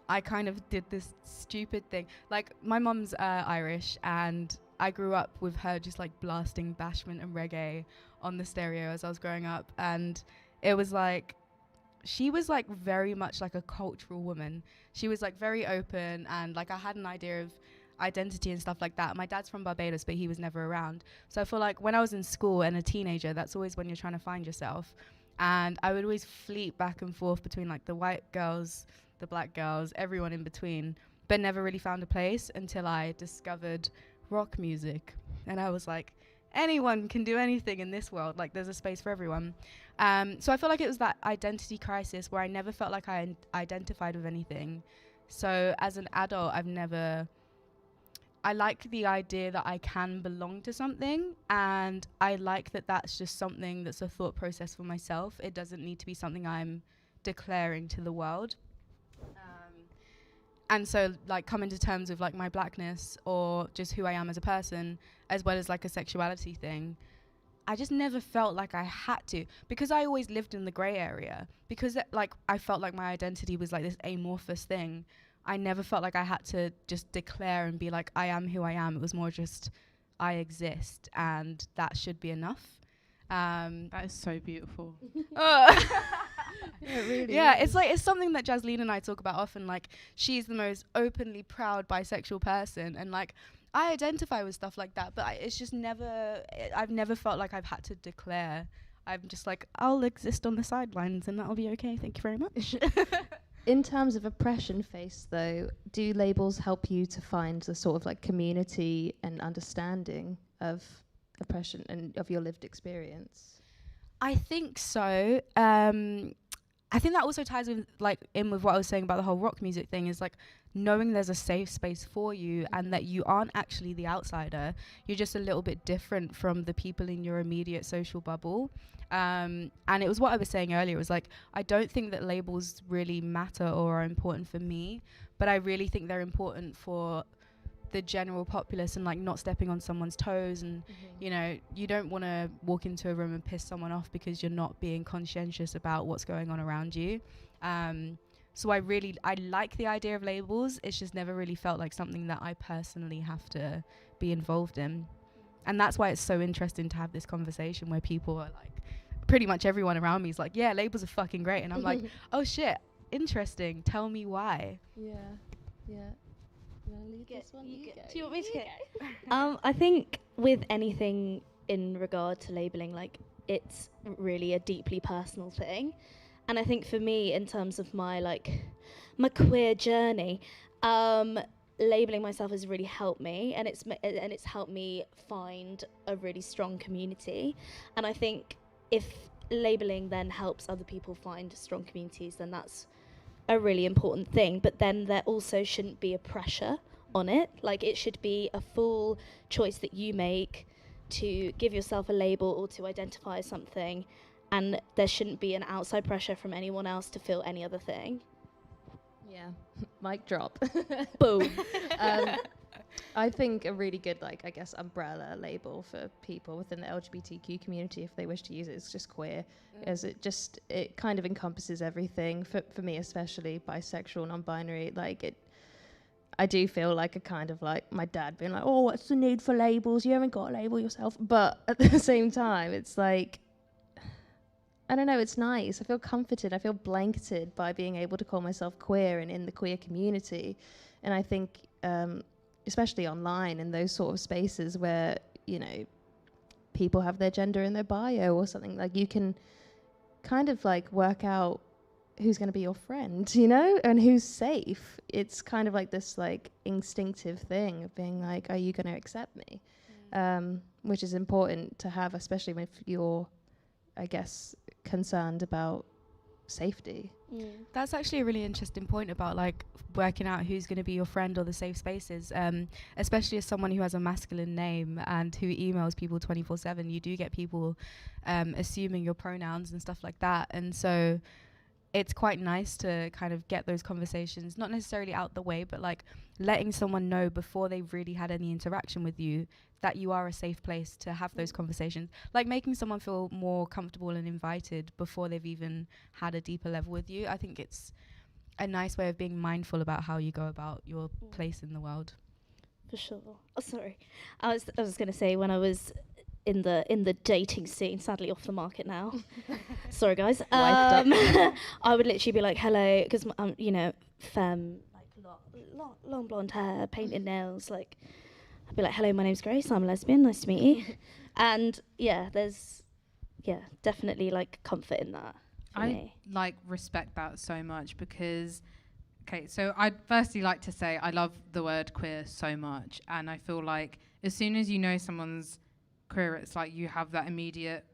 I kind of did this stupid thing. Like my mum's Irish, and I grew up with her just like blasting bashment and reggae on the stereo as I was growing up, and it was like, she was like very much like a cultural woman. She was like very open, and like I had an idea of identity and stuff like that. My dad's from Barbados, but he was never around. So I feel like when I was in school and a teenager, that's always when you're trying to find yourself. And I would always fleet back and forth between like the white girls, the black girls, everyone in between, but never really found a place until I discovered rock music. And I was like, anyone can do anything in this world. Like, there's a space for everyone. So I feel like it was that identity crisis where I never felt like I identified with anything. So as an adult, I like the idea that I can belong to something, and I like that that's just something that's a thought process for myself. It doesn't need to be something I'm declaring to the world. And so like coming to terms with like my blackness or just who I am as a person, as well as like a sexuality thing, I just never felt like I had to, because I always lived in the grey area, because like I felt like my identity was like this amorphous thing. I never felt like I had to just declare and be like, I am who I am. It was more just, I exist, and that should be enough. That is so beautiful. It really is. It's something that Jasleen and I talk about often. Like, she's the most openly proud bisexual person, and like I identify with stuff like that, but it's just I've never felt like I've had to declare. I'm just like, I'll exist on the sidelines and that'll be okay. Thank you very much. In terms of oppression faced, though, do labels help you to find the sort of like community and understanding of oppression and of your lived experience? I think so. I think that also ties with in with what I was saying about the whole rock music thing, is like knowing there's a safe space for you and that you aren't actually the outsider. You're just a little bit different from the people in your immediate social bubble. And it was what I was saying earlier. It was like, I don't think that labels really matter or are important for me, but I really think they're important for the general populace and like not stepping on someone's toes. And you know, you don't want to walk into a room and piss someone off because you're not being conscientious about what's going on around you. So I like the idea of labels. It's just never really felt like something that I personally have to be involved in. And that's why it's so interesting to have this conversation where people are like, pretty much everyone around me is like, yeah, labels are fucking great. And I'm like, oh shit, interesting. Tell me why. Yeah. You wanna lead this one? You go. Do you want me to go? I think with anything in regard to labeling, like, it's really a deeply personal thing. And I think for me, in terms of my queer journey, labeling myself has really helped me, and it's helped me find a really strong community. And I think if labeling then helps other people find strong communities, then that's a really important thing. But then there also shouldn't be a pressure on it. Like, it should be a full choice that you make to give yourself a label or to identify as something, and there shouldn't be an outside pressure from anyone else to feel any other thing. Yeah, mic drop. Boom. I think a really good, umbrella label for people within the LGBTQ community, if they wish to use it, is just queer, as it kind of encompasses everything. For me, especially bisexual, non-binary, I do feel like a kind of like my dad being like, oh, what's the need for labels? You haven't got a label yourself. But at the same time, it's like, I don't know, it's nice. I feel comforted. I feel blanketed by being able to call myself queer and in the queer community. And I think, especially online in those sort of spaces where, you know, people have their gender in their bio or something, like, you can kind of like work out who's going to be your friend, you know, and who's safe. It's kind of like this like instinctive thing of being like, are you going to accept me? Which is important to have, especially if you're, I guess, concerned about safety. That's actually a really interesting point about like working out who's going to be your friend or the safe spaces, especially as someone who has a masculine name and who emails people 24/7. You do get people assuming your pronouns and stuff like that, and so it's quite nice to kind of get those conversations not necessarily out the way, but like letting someone know before they've really had any interaction with you that you are a safe place to have those conversations, like making someone feel more comfortable and invited before they've even had a deeper level with you. I think it's a nice way of being mindful about how you go about your place in the world. for sure. Oh, sorry. I was going to say, when I was in the dating scene, sadly off the market now. Sorry, guys. I would literally be like, hello, because I'm, femme, like long blonde hair, painted nails. Like, I'd be like, hello, my name's Grace. I'm a lesbian. Nice to meet you. And there's definitely like comfort in that. I like respect that so much because. Okay, so I'd firstly like to say I love the word queer so much, and I feel like as soon as you know someone's queer, it's like you have that immediate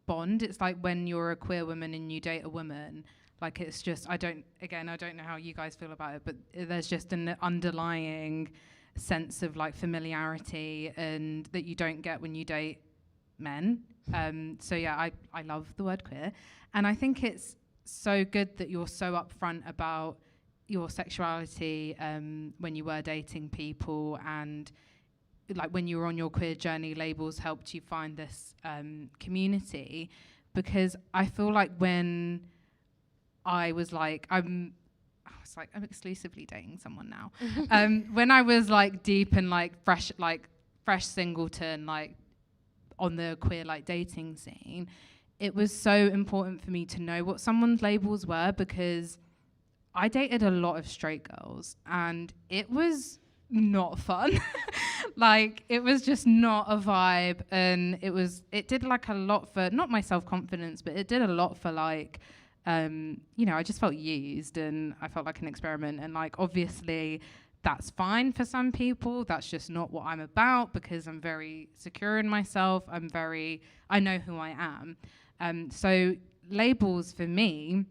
bond. It's like when you're a queer woman and you date a woman, like it's just, I don't know how you guys feel about it, but there's just an underlying sense of like familiarity and that you don't get when you date men. So yeah, I love the word queer, and I think it's so good that you're so upfront about your sexuality when you were dating people, and like when you were on your queer journey, labels helped you find this community. Because I feel like when I was like, I'm exclusively dating someone now. When I was like deep and like fresh singleton, like on the queer like dating scene, it was so important for me to know what someone's labels were, because I dated a lot of straight girls and it was not fun. Like it was just not a vibe, and it did like a lot for not my self-confidence, but it did a lot for like I just felt used and I felt like an experiment. And like obviously that's fine for some people. That's just not what I'm about, because I'm very secure in myself. I know who I am. So labels for me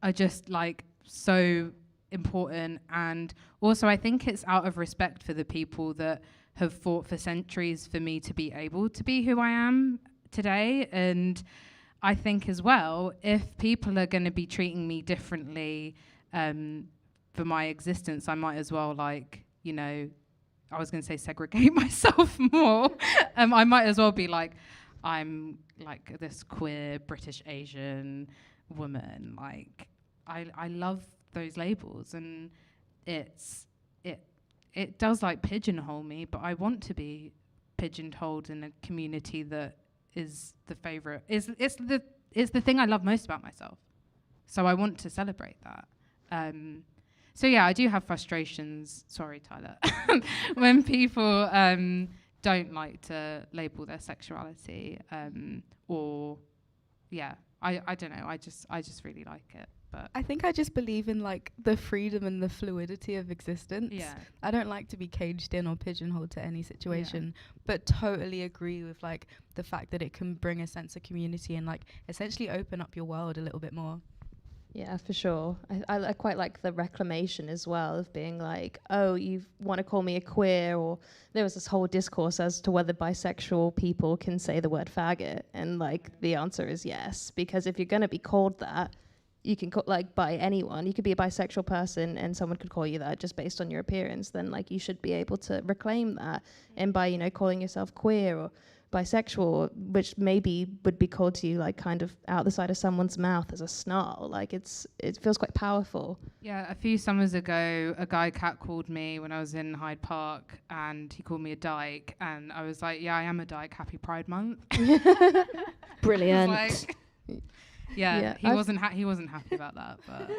are just like so important. And also I think it's out of respect for the people that have fought for centuries for me to be able to be who I am today. And I think as well, if people are going to be treating me differently for my existence, I might as well I was going to say segregate myself more. I might as well be like, I'm like this queer British Asian woman. Like I love those labels, and it does like pigeonhole me, but I want to be pigeonholed in a community that is the favorite. It's the thing I love most about myself. So I want to celebrate that. So yeah, I do have frustrations. Sorry, Tyler. When people don't like to label their sexuality, or yeah, I don't know. I just really like it. But I think I just believe in like the freedom and the fluidity of existence. Yeah. I don't like to be caged in or pigeonholed to any situation, but totally agree with like the fact that it can bring a sense of community and like essentially open up your world a little bit more. Yeah, for sure. I quite like the reclamation as well of being like, oh, you want to call me a queer, or there was this whole discourse as to whether bisexual people can say the word faggot, and like the answer is yes, because if you're going to be called that, you can by anyone. You could be a bisexual person and someone could call you that just based on your appearance. Then like you should be able to reclaim that, and by calling yourself queer or bisexual, which maybe would be called to you like kind of out the side of someone's mouth as a snarl, like it feels quite powerful. Yeah, a few summers ago, a guy catcalled me when I was in Hyde Park, and he called me a dyke, and I was like, yeah, I am a dyke. Happy Pride Month. Brilliant. He wasn't happy about that, but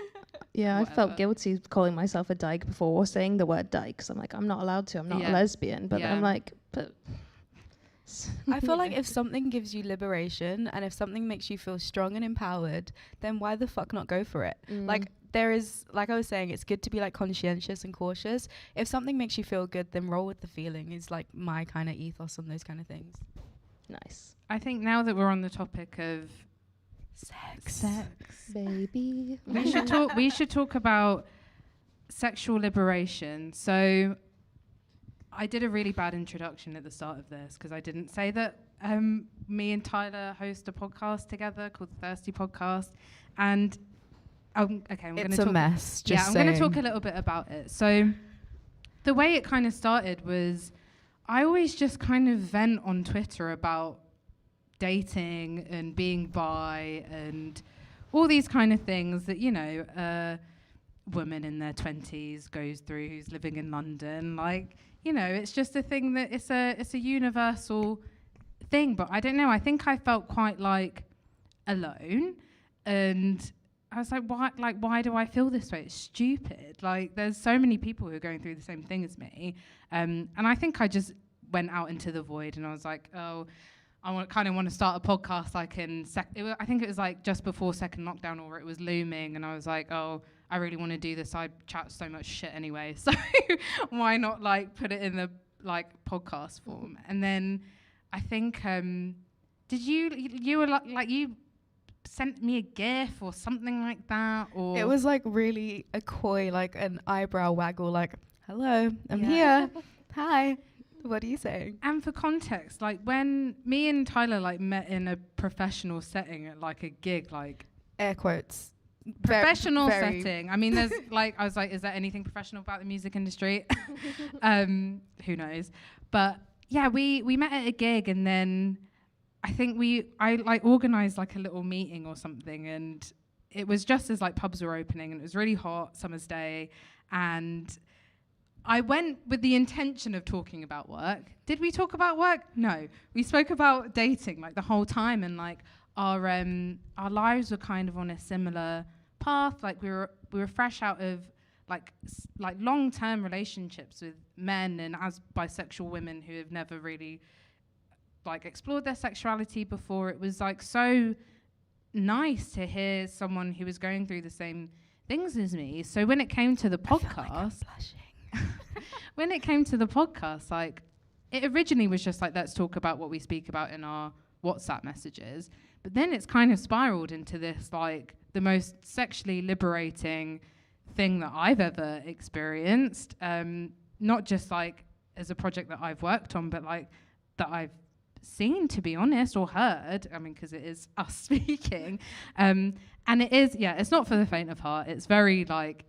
yeah, whatever. I felt guilty calling myself a dyke before, or saying the word dyke, because I'm like, I'm not allowed to. I'm not a lesbian, but I'm like, but. I feel like if something gives you liberation and if something makes you feel strong and empowered, then why the fuck not go for it? Like there is, like I was saying, it's good to be like conscientious and cautious. If something makes you feel good, then roll with the feeling is like my kind of ethos on those kind of things. Nice. I think now that we're on the topic of sex, baby, we should talk about sexual liberation. So I did a really bad introduction at the start of this because I didn't say that me and Tyler host a podcast together called the Thirstea Podcast, and okay, I'm going to talk. It's a mess. I'm going to talk a little bit about it. So the way it kind of started was I always just kind of vent on Twitter about dating and being bi and all these kind of things that woman in their 20s goes through, who's living in London. Like, you know, it's just a thing that it's a universal thing. But I don't know, I think I felt quite like alone, and I was like, why do I feel this way? It's stupid. Like, there's so many people who are going through the same thing as me. And I think I just went out into the void, and I was like, oh, I kind of want to start a podcast. I think it was like just before second lockdown, or it was looming, and I was like, oh, I really want to do this. I chat so much shit anyway, so why not like put it in the like podcast form? And then I think did you were like you sent me a gif or something like that, or it was like really a coy, like an eyebrow waggle, like, hello, I'm here, hi, what are you saying? And for context, like when me and Tyler like met in a professional setting at like a gig, like air quotes, professional setting. I mean, there's like, I was like, is there anything professional about the music industry? Who knows? But yeah, we met at a gig, and then I think I like organised like a little meeting or something, and it was just as like pubs were opening, and it was really hot, summer's day, and I went with the intention of talking about work. Did we talk about work? No. We spoke about dating like the whole time, and like our lives were kind of on a similar path. Like we were fresh out of like long-term relationships with men, and as bisexual women who have never really like explored their sexuality before, it was like so nice to hear someone who was going through the same things as me. So when it came to the podcast, when it came to the podcast, like it originally was just like, let's talk about what we speak about in our WhatsApp messages, but then it's kind of spiraled into this like the most sexually liberating thing that I've ever experienced, not just like as a project that I've worked on, but like that I've seen, to be honest, or heard. I mean, because it is us speaking, and it is, yeah, it's not for the faint of heart. It's very like,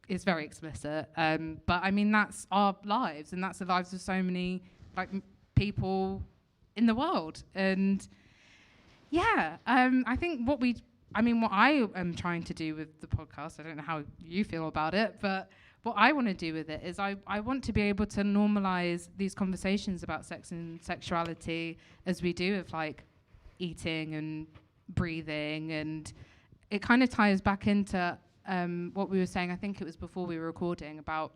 it's very explicit, but I mean, that's our lives, and that's the lives of so many like people in the world. And yeah, I think what I am trying to do with the podcast, I don't know how you feel about it, but what I want to do with it is I want to be able to normalize these conversations about sex and sexuality as we do with like eating and breathing. And it kind of ties back into what we were saying, I think it was before we were recording, about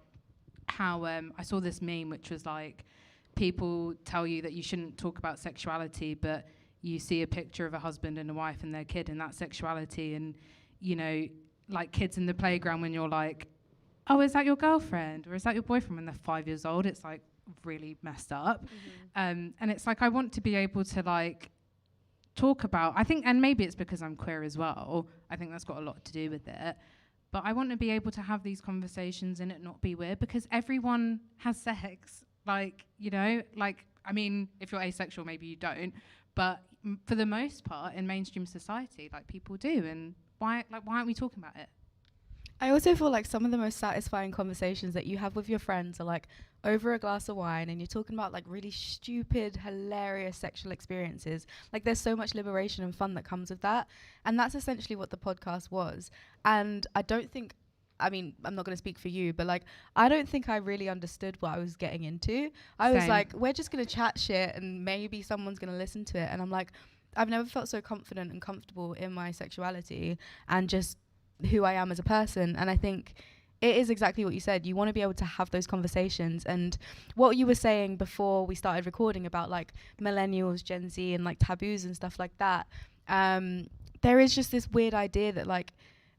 how I saw this meme which was like, people tell you that you shouldn't talk about sexuality, but you see a picture of a husband and a wife and their kid, and that's sexuality. And you know, like kids in the playground, when you're like, oh, is that your girlfriend or is that your boyfriend, when they're 5 years old, it's like really messed up. And it's like, I want to be able to like talk about, I think, and maybe it's because I'm queer as well, I think that's got a lot to do with it, but I want to be able to have these conversations and it not be weird, because everyone has sex. Like, you know, like, I mean, if you're asexual, maybe you don't, but for the most part in mainstream society, like people do. And why aren't we talking about it? I also feel like some of the most satisfying conversations that you have with your friends are like over a glass of wine, and you're talking about like really stupid, hilarious sexual experiences. Like there's so much liberation and fun that comes with that. And that's essentially what the podcast was. And I don't think, I mean, I'm not going to speak for you, but like, I don't think I really understood what I was getting into. I was like, we're just going to chat shit and maybe someone's going to listen to it. And I'm like, I've never felt so confident and comfortable in my sexuality and just who I am as a person. And I think it is exactly what you said. You want to be able to have those conversations. And what you were saying before we started recording about like millennials, Gen Z, and like taboos and stuff like that, there is just this weird idea that like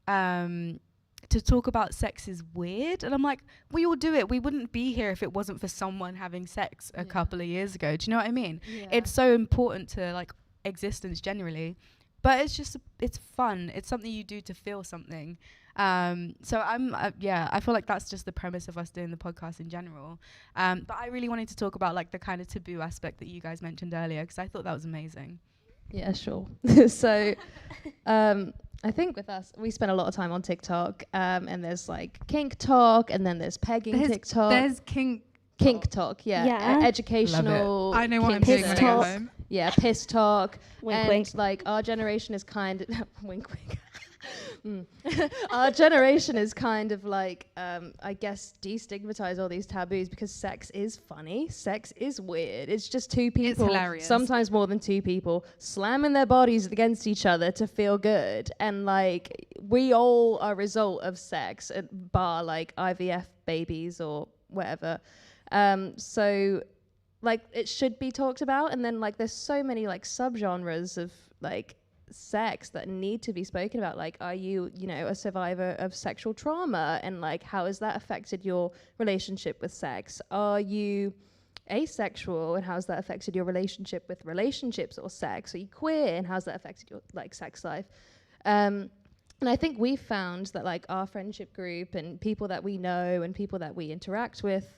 to talk about sex is weird. And I'm like, we all do it. We wouldn't be here if it wasn't for someone having sex a couple of years ago. Do you know what I mean? Yeah. It's so important to like existence generally. But it's just, it's fun. It's something you do to feel something. So I feel like that's just the premise of us doing the podcast in general. But I really wanted to talk about like the kind of taboo aspect that you guys mentioned earlier, because I thought that was amazing. Yeah, sure. So I think with us, we spend a lot of time on TikTok, and there's like kink talk, and then there's pegging TikTok. There's kink talk, yeah. Educational. I know what I'm doing when I get home. Yeah, piss talk. Wink, and wink. like our generation is kind of wink, wink. Our generation is kind of like, I guess, destigmatize all these taboos because sex is funny. Sex is weird. It's just two people, It's hilarious. sometimes more than two people, slamming their bodies against each other to feel good. And like, we all are a result of sex, bar like IVF babies or whatever. So like, it should be talked about. And then like, there's so many like subgenres of like sex that need to be spoken about. Like, are you know, a survivor of sexual trauma, and like, how has that affected your relationship with sex? Are you asexual, and how's that affected your relationship with relationships or sex? Are you queer, and how's that affected your like sex life? And I think we found that like our friendship group and people that we know and people that we interact with,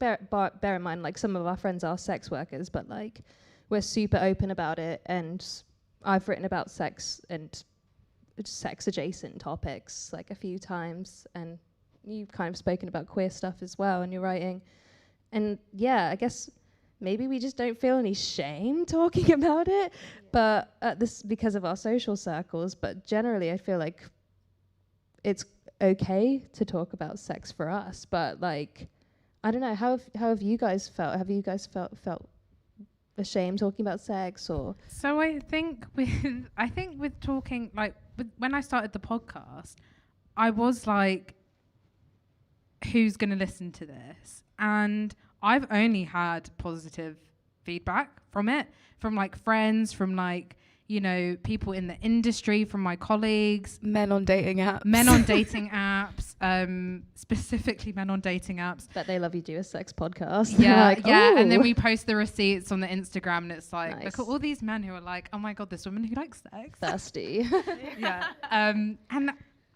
bear in mind, like, some of our friends are sex workers, but like, we're super open about it. And I've written about sex and sex adjacent topics like a few times, and you've kind of spoken about queer stuff as well in your writing. And yeah, I guess maybe we just don't feel any shame talking about it, but this because of our social circles. But generally, I feel like it's okay to talk about sex for us. But like, I don't know, how have you guys felt? Have you guys felt ashamed talking about sex? Or So I think with talking, like, when I started the podcast, I was like, who's going to listen to this? And I've only had positive feedback from it, from like friends, from like, you know, people in the industry, from my colleagues. Men on dating apps. Specifically men on dating apps. that they love you do a sex podcast. Yeah, Like, yeah. And then ooh. we post the receipts on the Instagram, and it's like, Nice. look at all these men who are like, oh my God, this woman who likes sex. Thirsty. Yeah. And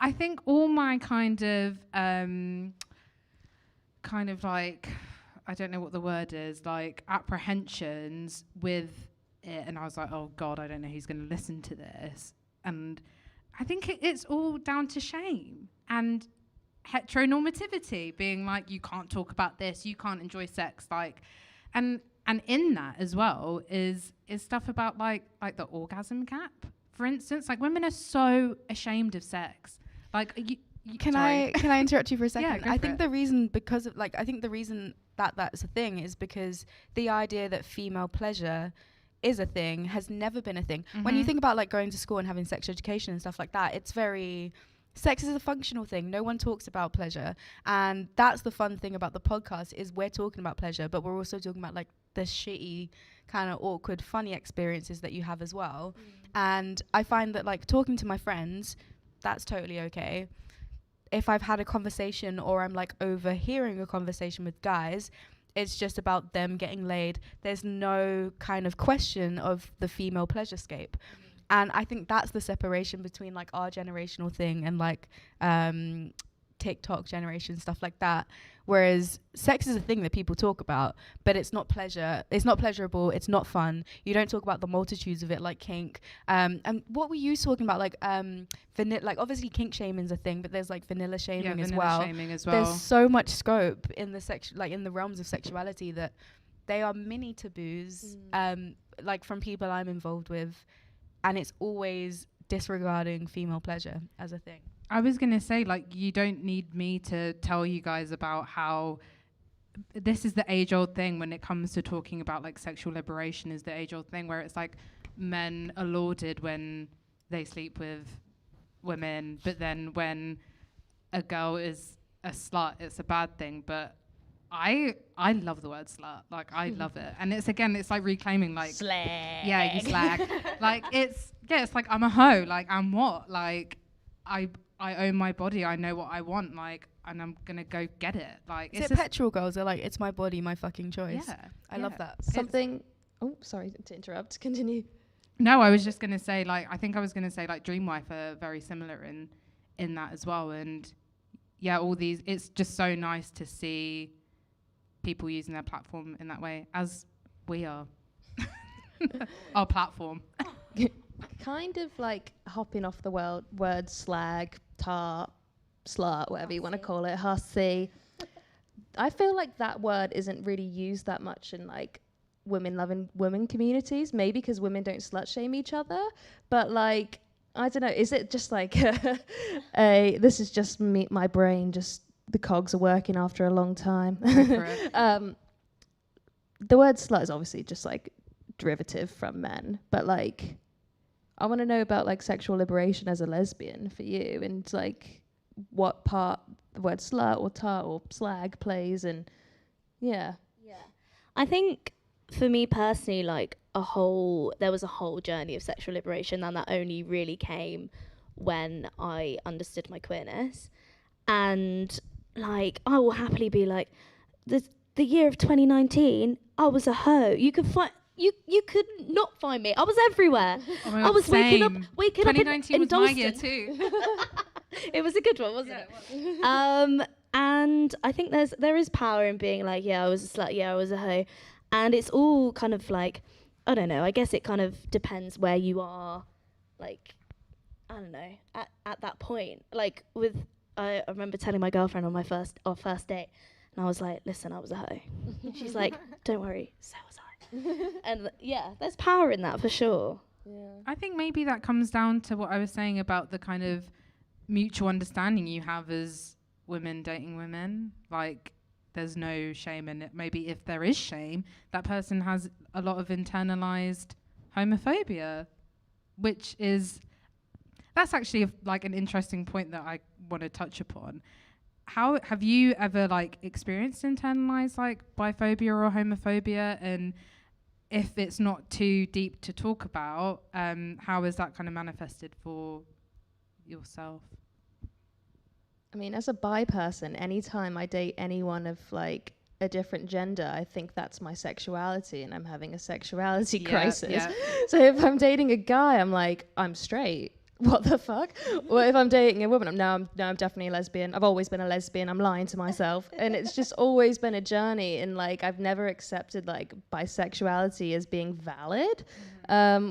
I think all my kind of like, I don't know what the word is, like apprehensions with it, and I was like, oh God, I don't know who's going to listen to this. And I think it's all down to shame and heteronormativity, being like, you can't talk about this, you can't enjoy sex, like, and in that as well is stuff about like the orgasm gap, for instance. Like, women are so ashamed of sex. Like, Can I interrupt you for a second? Yeah, go I for think it. the reason that's a thing is because the idea that female pleasure is a thing has never been a thing. When you think about like going to school and having sex education and stuff like that, it's very, sex is a functional thing. No one talks about pleasure. And that's the fun thing about the podcast, is we're talking about pleasure, but we're also talking about like the shitty kind of awkward, funny experiences that you have as well. And I find that like talking to my friends, that's totally okay. If I've had a conversation or I'm like overhearing a conversation with guys, it's just about them getting laid. There's no kind of question of the female pleasure scape. And I think that's the separation between like our generational thing and like TikTok generation, stuff like that. Whereas sex is a thing that people talk about, but it's not pleasure. It's not pleasurable. It's not fun. You don't talk about the multitudes of it, like kink. And what were you talking about? Like like obviously kink shaming is a thing, but there's like vanilla shaming as well. There's so much scope in the like in the realms of sexuality that they are mini taboos, like from people I'm involved with, and it's always disregarding female pleasure as a thing. I was going to say, like, you don't need me to tell you guys about how this is the age-old thing when it comes to talking about, like, sexual liberation, is the age-old thing where it's like men are lauded when they sleep with women, but then when a girl is a slut, it's a bad thing. But I love the word slut. Like, I love it. And it's, again, it's like reclaiming, like, Slag. yeah, you slag. Like, it's like, I'm a hoe. Like, I'm what? Like, I own my body. I know what I want, like, and I'm gonna go get it. Like, Is it petrol girls are like, it's my body, my fucking choice? Yeah, I love that. Something. Oh, sorry to interrupt. Continue. No, I was just gonna say, like, I think I was gonna say, like, Dreamwife are very similar in that as well. And yeah, all these. It's just so nice to see people using their platform in that way, as we are. Our platform. Kind of like hopping off the word slag, tar, slut, whatever you want to call it, hussy. I feel like that word isn't really used that much in like women loving women communities, maybe because women don't slut shame each other, but like I don't know. Is it just like this is just me, my brain, just the cogs are working after a long time. Go for it. The word slut is obviously just like derivative from men, but like I want to know about like sexual liberation as a lesbian for you, and like what part the word slut or tart or slag plays, and yeah. I think for me personally, like there was a whole journey of sexual liberation, and that only really came when I understood my queerness. And like I will happily be like, the year of 2019, I was a hoe. You could not find me. I was everywhere. Oh my I God, was waking up 2019 in was my year Dalston. too. It was a good one, wasn't it? And I think there is power in being like, yeah, I was a slut, yeah, I was a hoe. And it's all kind of like, I don't know, I guess it kind of depends where you are, like, I don't know, at that point. Like I remember telling my girlfriend on our first date, and I was like, listen, I was a hoe. She's like, don't worry, so was I. And yeah, there's power in that for sure. Yeah. I think maybe that comes down to what I was saying about the kind of mutual understanding you have as women dating women. Like, there's no shame in it. Maybe if there is shame, that person has a lot of internalized homophobia, which is, that's actually like an interesting point that I want to touch upon. How have you ever like experienced internalized like biphobia or homophobia? And if it's not too deep to talk about, how is that kind of manifested for yourself? I mean, as a bi person, anytime I date anyone of like a different gender, I think that's my sexuality, and I'm having a sexuality crisis. Yeah. So if I'm dating a guy, I'm like, I'm straight. What the fuck? Or if I'm dating a woman, I'm definitely a lesbian. I've always been a lesbian. I'm lying to myself. And it's just always been a journey. And like, I've never accepted like bisexuality as being valid,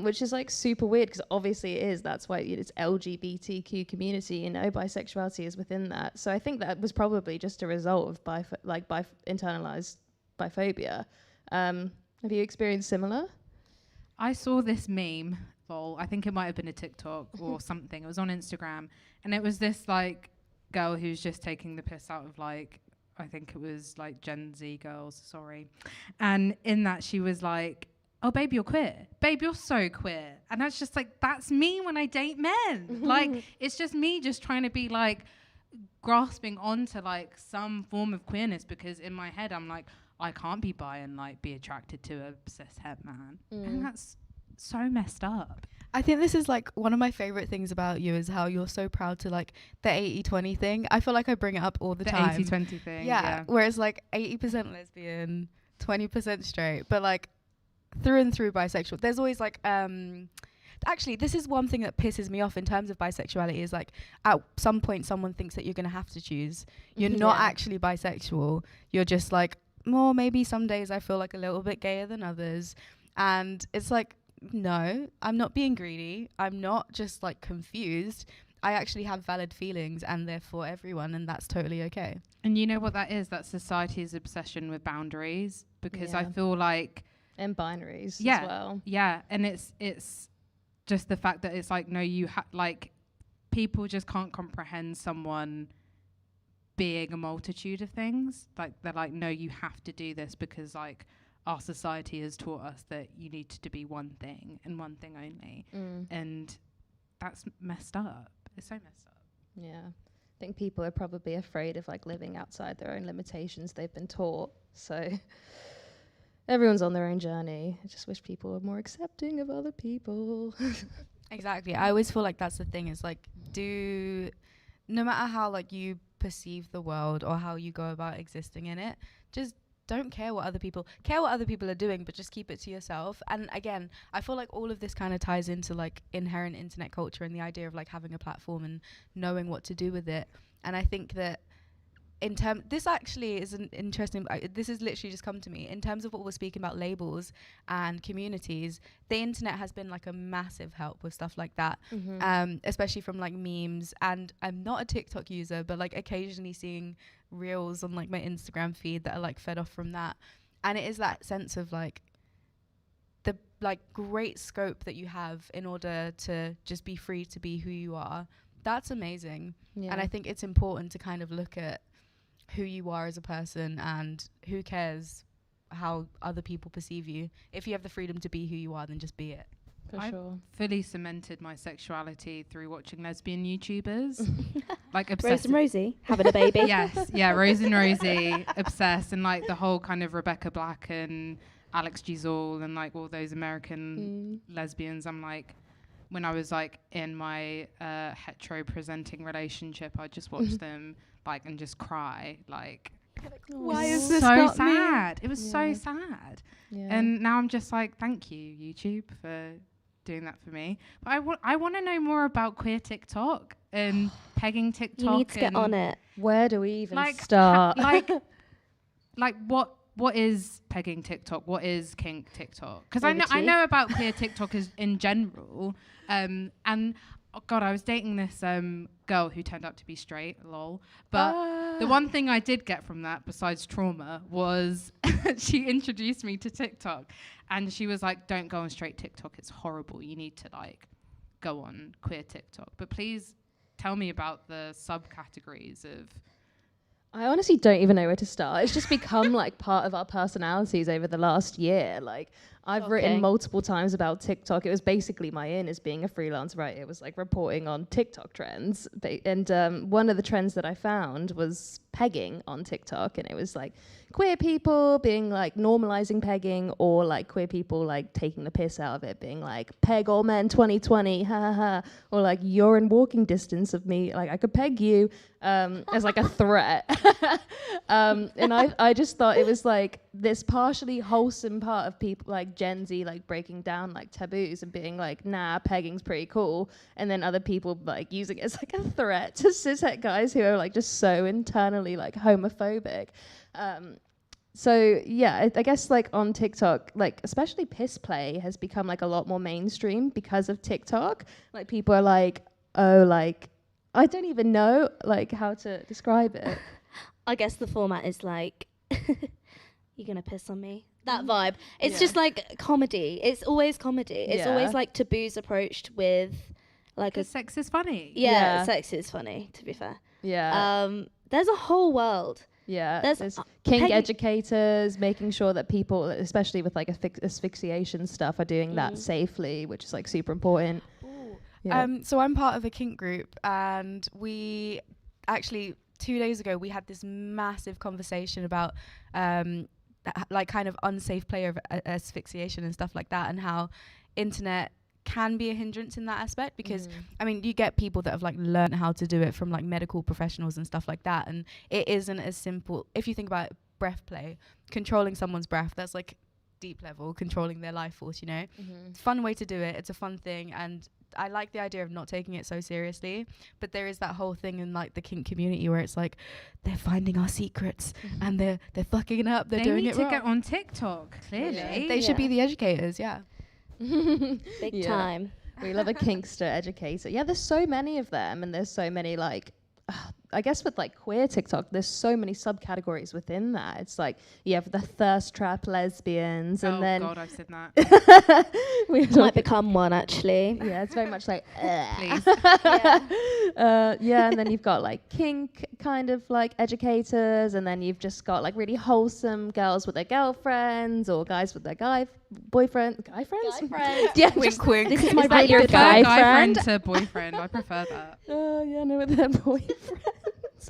which is like super weird, because obviously it is. That's why it's LGBTQ community, you know, bisexuality is within that. So I think that was probably just a result of internalized biphobia. Have you experienced similar? I saw this meme. I think it might have been a TikTok or something. It was on Instagram, and it was this like girl who's just taking the piss out of like, I think it was like Gen Z girls, sorry. And in that she was like, oh babe, you're queer. Babe, you're so queer. And that's just like, that's me when I date men. Like, it's just me just trying to be like grasping onto like some form of queerness, because in my head I'm like, I can't be bi and like be attracted to a cis het man. And that's so messed up. I think this is like one of my favorite things about you is how you're so proud to like the 80-20 thing. I feel like I bring it up all the time. The 80-20 thing. Yeah. Whereas like 80% lesbian, 20% straight, but like through and through bisexual. There's always like actually, this is one thing that pisses me off in terms of bisexuality is like at some point someone thinks that you're going to have to choose. You're not actually bisexual. You're just like, well, maybe some days I feel like a little bit gayer than others. And it's like, no, I'm not being greedy. I'm not just like confused. I actually have valid feelings, and they're for everyone, and that's totally okay. And you know what that is? That's society's obsession with boundaries, because I feel like... And binaries as well. Yeah, and it's just the fact that it's like, no, like, people just can't comprehend someone being a multitude of things. Like, they're like, no, you have to do this because, like, our society has taught us that you need to be one thing and one thing only. And that's messed up. It's so messed up. Yeah. I think people are probably afraid of like living outside their own limitations they've been taught. So everyone's on their own journey. I just wish people were more accepting of other people. Exactly. I always feel like that's the thing, is like, no matter how like you perceive the world or how you go about existing in it, just don't care what other people are doing, but just keep it to yourself. And again, I feel like all of this kind of ties into like inherent internet culture and the idea of like having a platform and knowing what to do with it. And I think that this actually is an interesting, this has literally just come to me in terms of what we're speaking about, labels and communities. The internet has been like a massive help with stuff like that, especially from like memes. And I'm not a TikTok user, but like occasionally seeing reels on like my Instagram feed that are like fed off from that. And it is that sense of like like great scope that you have in order to just be free to be who you are. That's amazing. And I think it's important to kind of look at who you are as a person, and who cares how other people perceive you. If you have the freedom to be who you are, then just be it. I've fully cemented my sexuality through watching lesbian YouTubers. Like obsessed. Rose and Rosie having a baby. Yes, yeah, Rose and Rosie, obsessed, and like the whole kind of Rebecca Black and Alex G. Zoll and like all those American lesbians. I'm like, when I was like in my hetero presenting relationship, I just watched them like and just cry like. Why is this so not sad? me? It was so sad. Yeah. And now I'm just like, thank you, YouTube, for doing that for me. But I want to know more about queer TikTok and pegging TikTok. You need to get on it. Where do we even like start? Like what is pegging TikTok? What is kink TikTok? Because I know about queer TikTok in general. And oh God, I was dating this girl who turned out to be straight, lol. But the one thing I did get from that, besides trauma, was she introduced me to TikTok. And she was like, don't go on straight TikTok. It's horrible. You need to like go on queer TikTok. But please tell me about the subcategories of... I honestly don't even know where to start. It's just become like part of our personalities over the last year. Like I've written multiple times about TikTok. It was basically my in as being a freelance writer. It was like reporting on TikTok trends. And one of the trends that I found was pegging on TikTok. And it was like queer people being like normalizing pegging, or like queer people like taking the piss out of it, being like peg all men 2020, ha ha ha. Or like you're in walking distance of me, like I could peg you, as like a threat. And I just thought it was like this partially wholesome part of people like Gen Z like breaking down like taboos and being like, nah, pegging's pretty cool, and then other people like using it as like a threat to cishet guys who are like just so internally like homophobic. So yeah, I guess like on TikTok, like especially piss play has become like a lot more mainstream because of TikTok. Like people are like, oh, like I don't even know like how to describe it. I guess the format is like, you're gonna piss on me. That vibe. It's just like comedy. It's always comedy. It's always like taboos approached with like a sex is funny. Yeah, sex is funny, to be fair. Yeah. There's a whole world. Yeah, there's kink educators making sure that people, especially with like asphyxiation stuff, are doing that safely, which is like super important. Yeah. So I'm part of a kink group, and we actually 2 days ago we had this massive conversation about like kind of unsafe play of asphyxiation and stuff like that, and how internet can be a hindrance in that aspect, because I mean you get people that have like learned how to do it from like medical professionals and stuff like that, and it isn't as simple. If you think about it, breath play, controlling someone's breath, that's like deep level controlling their life force, you know. It's a fun way to do it, it's a fun thing, and I like the idea of not taking it so seriously. But there is that whole thing in like the kink community where it's like they're finding our secrets and they're fucking it up, they're doing it wrong. They need to get on TikTok, clearly. They should be the educators, Big time. We love a kinkster educator. Yeah, there's so many of them, and there's so many like I guess with like queer TikTok, there's so many subcategories within that. It's like you have the thirst trap lesbians, and then God, I've said that. We might become one actually. Yeah, it's very much like please. Yeah, and then you've got like kink kind of like educators, and then you've just got like really wholesome girls with their girlfriends, or guys with their guy friends. Yeah, wink, wink. This is my really good guy friend to boyfriend. I prefer that. Yeah, no, with their boyfriends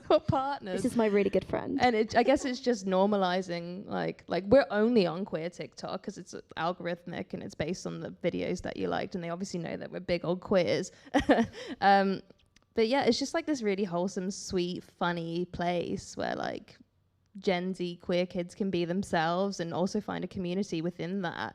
or partners. This is my really good friend. And I guess it's just normalizing, like we're only on queer TikTok because it's algorithmic and it's based on the videos that you liked, and they obviously know that we're big old queers. But yeah, it's just like this really wholesome, sweet, funny place where like Gen Z queer kids can be themselves and also find a community within that,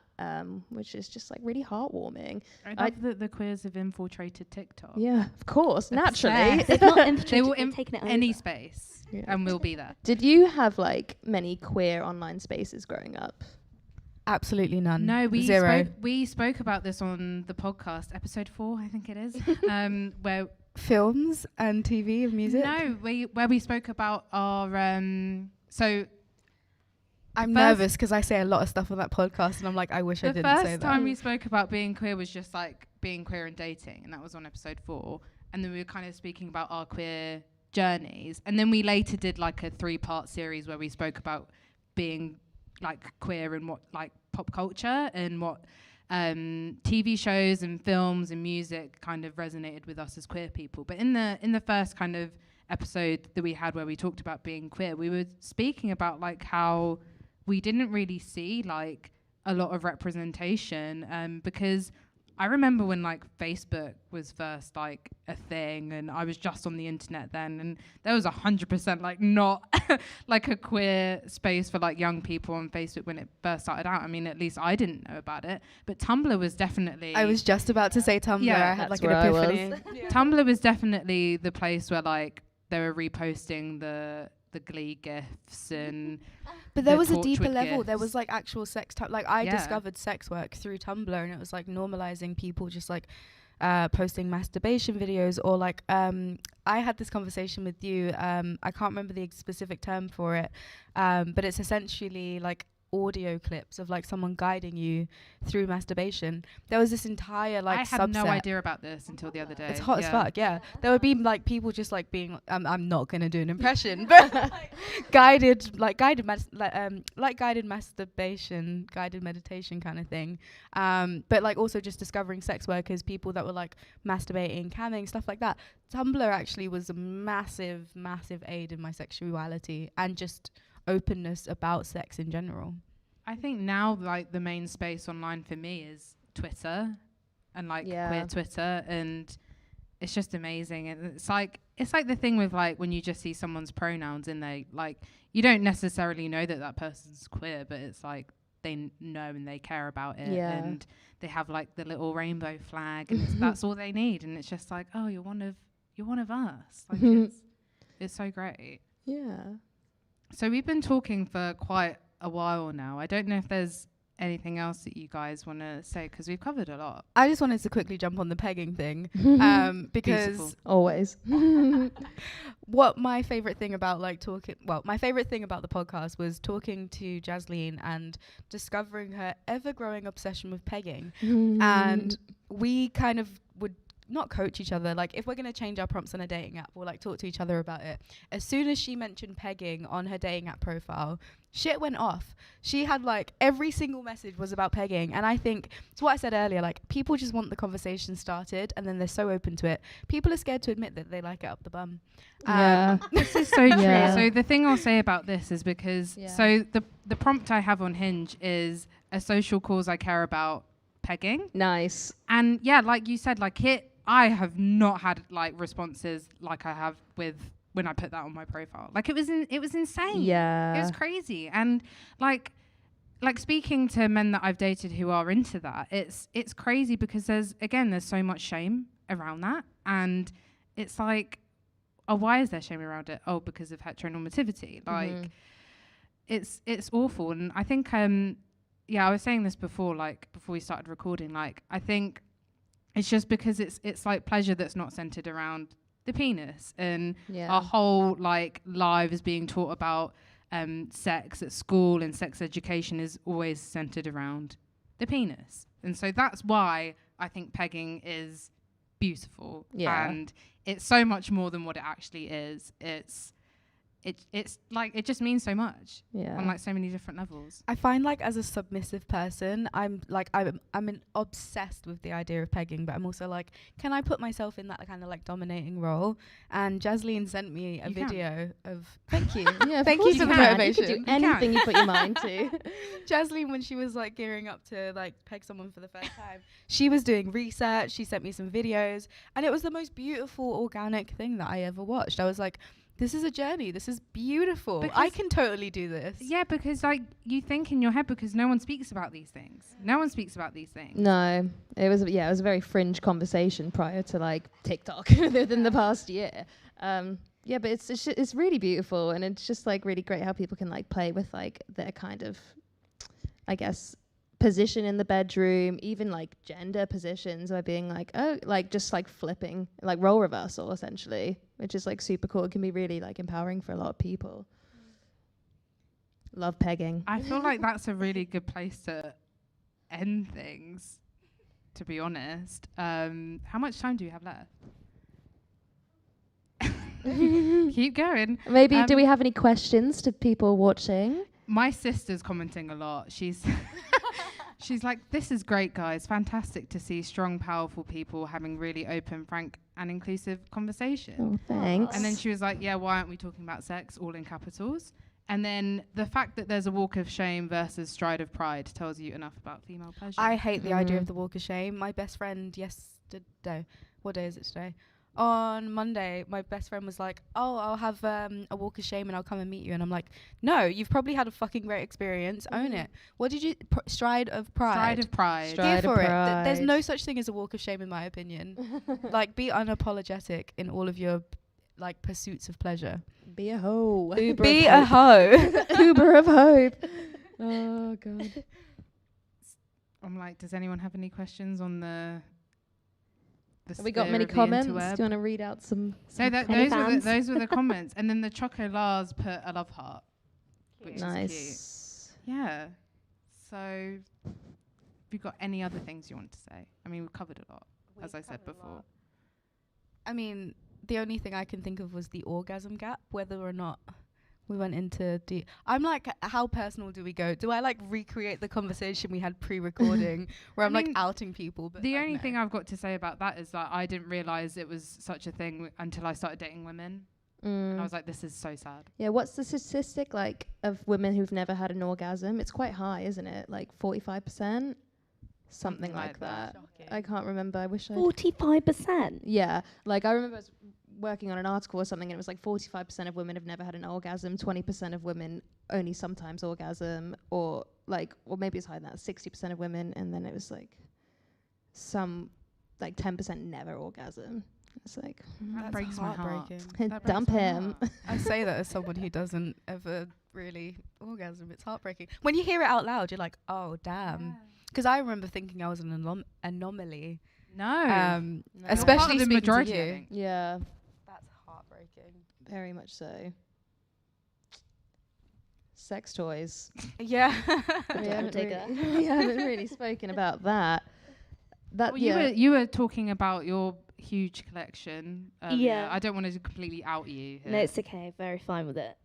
which is just like really heartwarming. I love that the queers have infiltrated TikTok. Yeah, of course, naturally. They've not infiltrated, They will they've taken it over. any space, and we'll be there. Did you have like many queer online spaces growing up? Absolutely none. No, Zero. we spoke about this on the podcast, episode 4, I think it is, where films and TV and music. No, where we spoke about our so I'm nervous because I say a lot of stuff on that podcast, and I'm like, I wish I didn't say that. The first time we spoke about being queer was just like being queer and dating, and that was on episode 4. And then we were kind of speaking about our queer journeys, and then we later did like a 3-part series where we spoke about being like queer and what like pop culture and what TV shows and films and music kind of resonated with us as queer people. But in the first kind of episode that we had where we talked about being queer, we were speaking about like how we didn't really see like a lot of representation, because I remember when like Facebook was first like a thing, and I was just on the internet then, and there was 100% like not like a queer space for like young people on Facebook when it first started out. I mean, at least I didn't know about it, but Tumblr was definitely... I was just about to say Tumblr. Yeah, I had like an epiphany. Tumblr was definitely the place where like they were reposting the Glee gifs and... But there was a deeper Torchwood level. gifs. There was like actual sex type. Like I Yeah. discovered sex work through Tumblr, and it was like normalizing people just like posting masturbation videos, or like I had this conversation with you. I can't remember the specific term for it, but it's essentially like audio clips of like someone guiding you through masturbation. There was this entire like I had subset. no idea about this until the other day. It's hot as fuck, yeah. There would be like people just like being I'm not gonna do an impression, but like, guided masturbation, guided meditation kind of thing. But like also just discovering sex workers, people that were like masturbating, camming, stuff like that. Tumblr actually was a massive, massive aid in my sexuality and just openness about sex in general. I think now like the main space online for me is Twitter and like queer Twitter, and it's just amazing. And it's like the thing with like when you just see someone's pronouns in there, like you don't necessarily know that person's queer, but it's like they know and they care about it, and they have like the little rainbow flag, and that's all they need, and it's just like, oh, you're one of us. Like it's so great. Yeah. So we've been talking for quite a while now. I don't know if there's anything else that you guys want to say, because we've covered a lot. I just wanted to quickly jump on the pegging thing, because Beautiful. Always. what my favorite thing about the podcast was talking to Jasleen and discovering her ever-growing obsession with pegging. And we kind of would not coach each other. Like if we're going to change our prompts on a dating app, we'll like talk to each other about it. As soon as she mentioned pegging on her dating app profile, shit went off. She had like every single message was about pegging. And I think it's what I said earlier, like people just want the conversation started and then they're so open to it. People are scared to admit that they like it up the bum. This is so true. So the thing I'll say about this is because so the prompt I have on Hinge is a social cause I care about pegging. Nice. And yeah, like you said, like I have not had like responses like I have with when I put that on my profile. Like it was insane. Yeah. It was crazy. And like speaking to men that I've dated who are into that, it's crazy because there's so much shame around that. And it's like, oh, why is there shame around it? Oh, because of heteronormativity. Like it's awful. And I think I was saying this before we started recording, like I think it's just because it's like pleasure that's not centered around the penis, and our whole like lives being taught about sex at school and sex education is always centered around the penis. And so that's why I think pegging is beautiful. And it's so much more than what it actually is. It's like it just means so much on like so many different levels. I find like as a submissive person, I'm obsessed with the idea of pegging, but I'm also like, can I put myself in that kind of like dominating role? And Jasleen sent me a video of thank you. Thank you for the motivation. You can do anything you put your mind to. Jasleen, when she was like gearing up to like peg someone for the first time, she was doing research, she sent me some videos, and it was the most beautiful organic thing that I ever watched. I was like, this is a journey. This is beautiful. Because I can totally do this. Yeah, because like you think in your head, because no one speaks about these things. No, it was a very fringe conversation prior to like TikTok within the past year. But it's really beautiful, and it's just like really great how people can like play with like their kind of, I guess, position in the bedroom, even like gender positions, by being like, oh, like just like flipping, like role reversal essentially, which is like super cool. It can be really like empowering for a lot of people. Love pegging. I feel like that's a really good place to end things, to be honest. How much time do you have left? Keep going. Maybe, do we have any questions to people watching? My sister's commenting a lot. She's like, this is great, guys. Fantastic to see strong, powerful people having really open, frank, and inclusive conversation. Oh, thanks. And then she was like, yeah, why aren't we talking about sex, all in capitals? And then the fact that there's a walk of shame versus stride of pride tells you enough about female pleasure. I hate the idea of the walk of shame. My best friend yesterday, what day is it today? On Monday, my best friend was like, oh, I'll have a walk of shame and I'll come and meet you. And I'm like, no, you've probably had a fucking great experience. Own it. What did you... stride of pride. Stride of pride. Stride Go of for it. pride. There's no such thing as a walk of shame in my opinion. Like, be unapologetic in all of your like pursuits of pleasure. Be a hoe. Be a hoe. Uber of hope. Oh, God. I'm like, does anyone have any questions on the Have we got sphere many of the comments? Do you interweb? want to read out some? No, Any those were the comments. And then the Choco Lars put a love heart, which is cute. Nice. Yeah. So, have you got any other things you want to say? I mean, we've covered a lot, as I said before. I mean, the only thing I can think of was the orgasm gap, whether or not we went into I'm like, how personal do we go? Do I like recreate the conversation we had pre-recording where I'm like outing people? But the like, only no. thing I've got to say about that is that I didn't realize it was such a thing until I started dating women. And I was like, this is so sad. Yeah, what's the statistic like of women who've never had an orgasm? It's quite high, isn't it? Like 45%? Something like that. Shocking. I can't remember. I wish I 45%. Yeah, like I remember I was working on an article or something and it was like 45% of women have never had an orgasm, 20% of women only sometimes orgasm, or maybe it's higher than that, 60% of women, and then it was like some like 10% never orgasm. It's like That breaks my heart. That breaks dump my him. heart. I say that as someone who doesn't ever really orgasm. It's heartbreaking. When you hear it out loud, you're like, oh, damn. Because I remember thinking I was an anomaly. No. Especially the speaking majority, to I you. think. Yeah, That's heartbreaking. very much so. Sex toys. Yeah. we haven't digger. we haven't really spoken about that. Well, you were talking about your huge collection earlier. Yeah. I don't want to completely out you here. No, it's okay. Very fine with it.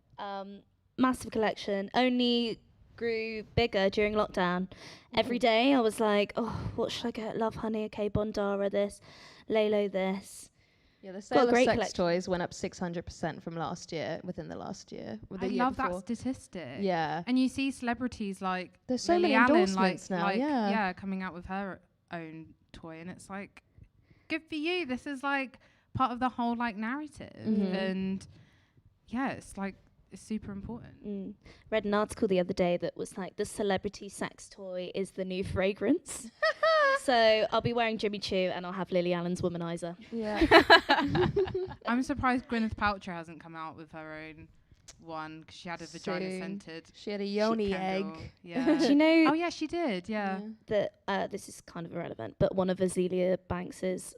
Massive collection. Only grew bigger during lockdown. Every day I was like, oh, what should I get? Love Honey, okay, Bondara this, Lalo this. Yeah, the Got a sale of great sex collection. toys went up 600% from last year, within the last year. With the I year love before. that statistic. Yeah. And you see celebrities like There's so Lily many Allen, endorsements now, yeah. coming out with her own toy, and it's like, good for you. This is like part of the whole like narrative, and yeah, it's like it's super important. Read an article the other day that was like, the celebrity sex toy is the new fragrance. So I'll be wearing Jimmy Choo and I'll have Lily Allen's Womanizer. Yeah. I'm surprised Gwyneth Paltrow hasn't come out with her own one, because she had a vagina Soon. scented She had a yoni candle. egg. Yeah. Do you know Oh yeah, she did. Yeah. that this is kind of irrelevant, but one of Azealia Banks's,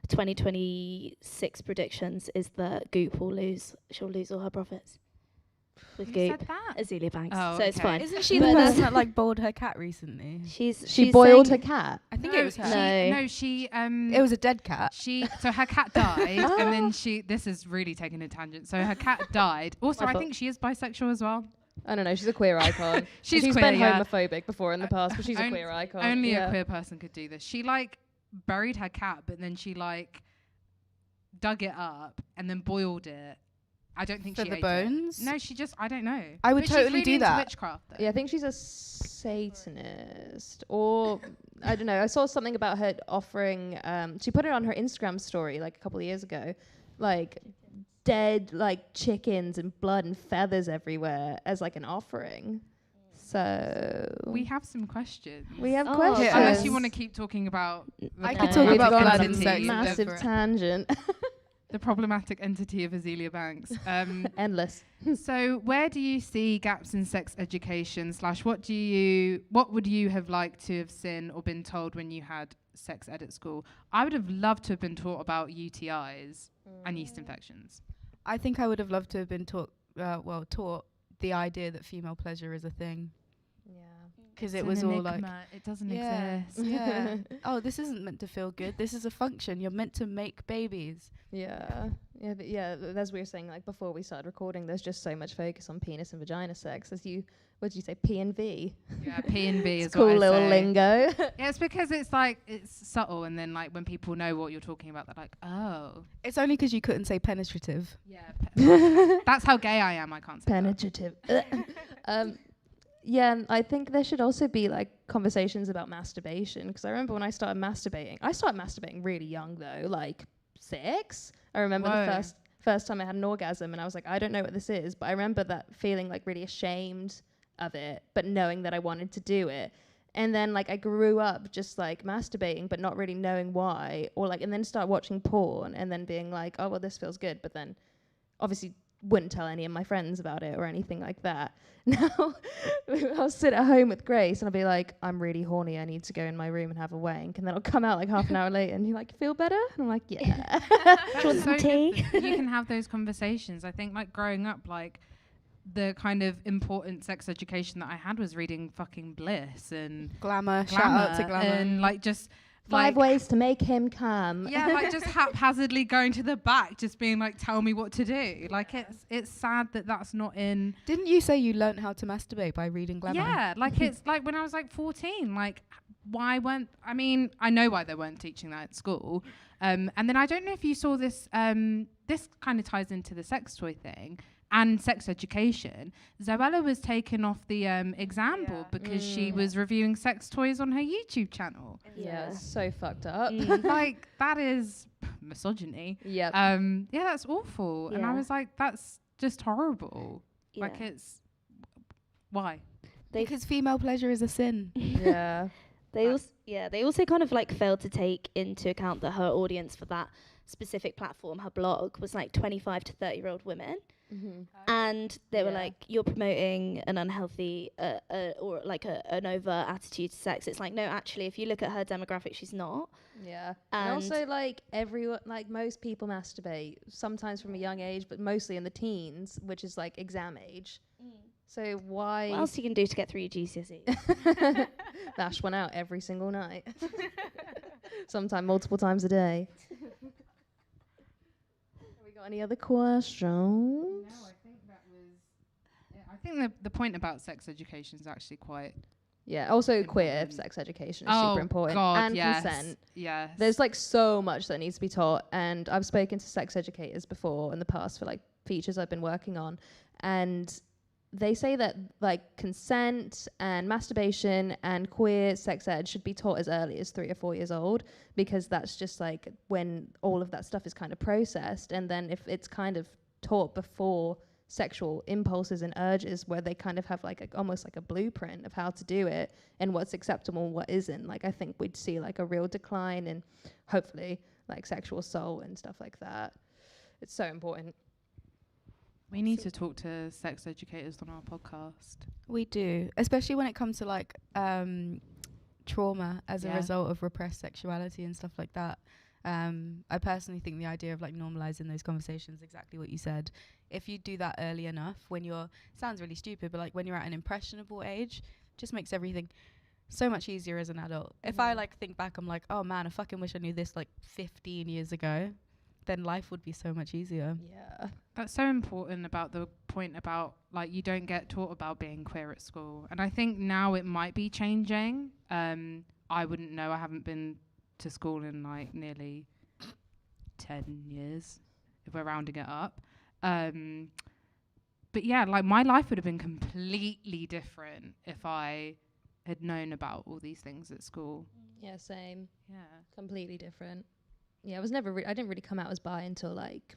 2026 predictions is that Goop will lose. She'll lose all her profits with Who Goop. said that? Azealia Banks. Oh, So it's okay. fine. Isn't she But the that's- person that like boiled her cat recently? She boiled her saying- cat. I think No, it was her. No. She It was a dead cat. so her cat died, and then this is really taking a tangent. So her cat died. Also, I think she is bisexual as well. I don't know. She's a queer icon. She's been queer, yeah. homophobic before in the past, but she's a On- queer icon. Only yeah. a queer person could do this. She like buried her cat, but then she like dug it up and then boiled it. I don't think For she the ate bones? it. No, she just, I don't know. I would But she's totally really do into that. Witchcraft, though. Yeah, I think she's a Satanist, or I don't know. I saw something about her offering. She put it on her Instagram story like a couple of years ago, like dead like chickens and blood and feathers everywhere as like an offering. So We have some questions. we have Oh, questions. Yeah. Unless you want to keep talking about I the could talk We've about gone blood on and a sex. massive Go for it. tangent. the problematic entity of Azealia Banks. Endless. So where do you see gaps in sex education / what would you have liked to have seen or been told when you had sex ed at school? I would have loved to have been taught about UTIs and yeast infections. I think I would have loved to have been taught the idea that female pleasure is a thing. Yeah. Because It's it was an all like, enigma. It doesn't yeah, exist. yeah. Oh, this isn't meant to feel good. This is a function. You're meant to make babies. Yeah. Yeah. As we were saying, like before we started recording, there's just so much focus on penis and vagina sex. What did you say? P and V. Yeah, P and V is It's cool what I little say. lingo. Yeah, it's because it's like it's subtle, and then like when people know what you're talking about, they're like, oh, It's only because you couldn't say penetrative. yeah. That's how gay I am. I can't say that. Penetrative. Yeah, and I think there should also be like conversations about masturbation, because I remember when I started masturbating really young though, like 6. I remember Whoa. the first time I had an orgasm, and I was like, I don't know what this is, but I remember that feeling like really ashamed of it, but knowing that I wanted to do it. And then like I grew up just like masturbating but not really knowing why, or like, and then start watching porn and then being like, oh well, this feels good, but then obviously wouldn't tell any of my friends about it or anything like that. Now I'll sit at home with Grace and I'll be like, I'm really horny, I need to go in my room and have a wank, and then I'll come out like half an hour later and you're like, feel better? And I'm like, yeah. Do you want That's some so tea? good that you can have those conversations. I think like growing up, like the kind of important sex education that I had was reading fucking Bliss and Glamour. Shout out to Glamour. and like just 5 like, ways to make him come. yeah, like just haphazardly going to the back, just being like, tell me what to do. Like it's sad that that's not in. Didn't you say you learnt how to masturbate by reading Glamour? Yeah, like it's like when I was like 14, like why weren't, I mean, I know why they weren't teaching that at school. And then I don't know if you saw this, this kind of ties into the sex toy thing and sex education. Zoella was taken off the exam board because she was reviewing sex toys on her YouTube channel. Yeah, it's so fucked up. Like that is misogyny. Yep. Yeah, that's awful. And I Yeah. was like, that's just horrible. Yeah. Like it's, why? Because female pleasure is a sin. Yeah. They also kind of like failed to take into account that her audience for that specific platform, her blog, was like 25 to 30-year-old women. Mm-hmm. And they were Yeah. like, you're promoting an unhealthy or like an overt attitude to sex. It's like, no, actually, if you look at her demographic, she's not. Yeah. And And also, like, everyone, like, most people masturbate, sometimes from a young age, but mostly in the teens, which is, like, exam age. So why... What else you can do to get through your GCSE? Bash one out every single night. Sometimes multiple times a day. Have we got any other questions? No, I think that was. Yeah, I think the point about sex education is actually quite. Yeah, also queer Important. sex education is super important. And yes, consent. Yes. There's like so much that needs to be taught, and I've spoken to sex educators before in the past for like features I've been working on, and they say that like consent and masturbation and queer sex ed should be taught as early as 3 or 4 years old, because that's just like when all of that stuff is kind of processed. And then if it's kind of taught before sexual impulses and urges, where they kind of have like almost like a blueprint of how to do it and what's acceptable and what isn't, like I think we'd see like a real decline in hopefully like sexual assault and stuff like that. It's so important. We need to talk to sex educators on our podcast. We do, especially when it comes to like trauma as a Yeah. result of repressed sexuality and stuff like that. I personally think the idea of like normalizing those conversations, exactly what you said, if you do that early enough, when you're, sounds really stupid, but like when you're at an impressionable age, just makes everything so much easier as an adult. If I like think back, I'm like, oh man, I fucking wish I knew this like 15 years ago. Then life would be so much easier. Yeah. That's so important about the point about like you don't get taught about being queer at school. And I think now it might be changing. I wouldn't know. I haven't been to school in like nearly 10 years, if we're rounding it up. But yeah, like my life would have been completely different if I had known about all these things at school. Yeah, same. Yeah. Completely different. Yeah, I was never I didn't really come out as bi until like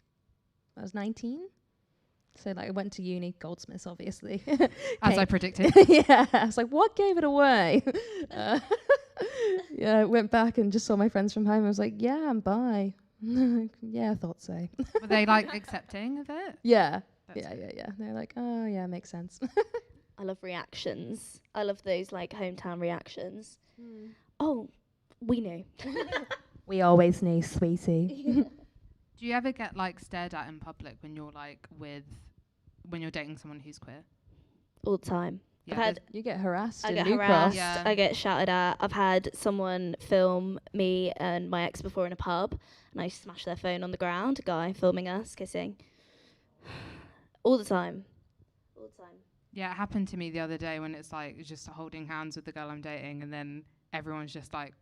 I was 19. So like I went to uni, Goldsmiths obviously. As I predicted. Yeah, I was like, what gave it away? Yeah, I went back and just saw my friends from home. I was like, yeah, I'm bi. Yeah, I thought so. Were they like accepting of it? Yeah. That's Yeah. They're like, oh yeah, makes sense. I love reactions. I love those like hometown reactions. Oh, we knew. We always knew, sweetie. Do you ever get like stared at in public when you're like when you're dating someone who's queer? all the time. Yeah, I've had You get harassed I in get New harassed. Cross. Yeah. I get shouted at. I've had someone film me and my ex before in a pub, and I smashed their phone on the ground. A guy filming us kissing. All the time. All the time. Yeah, it happened to me the other day when it's like just holding hands with the girl I'm dating, and then everyone's just like,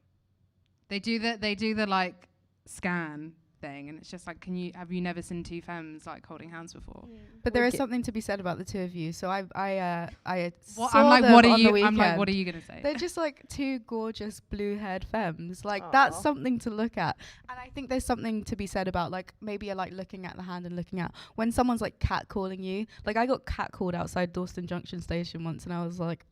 they do the like scan thing, and it's just like, have you never seen two femmes like holding hands before? But there is something to be said about the two of you. So I What, saw I'm like, them what are on you? the I'm like, weekend. what are you gonna say? They're just like two gorgeous blue-haired femmes. Like that's something to look at. And I think there's something to be said about like maybe like looking at the hand and looking at when someone's like catcalling you. Like I got catcalled outside Dawson Junction Station once, and I was like,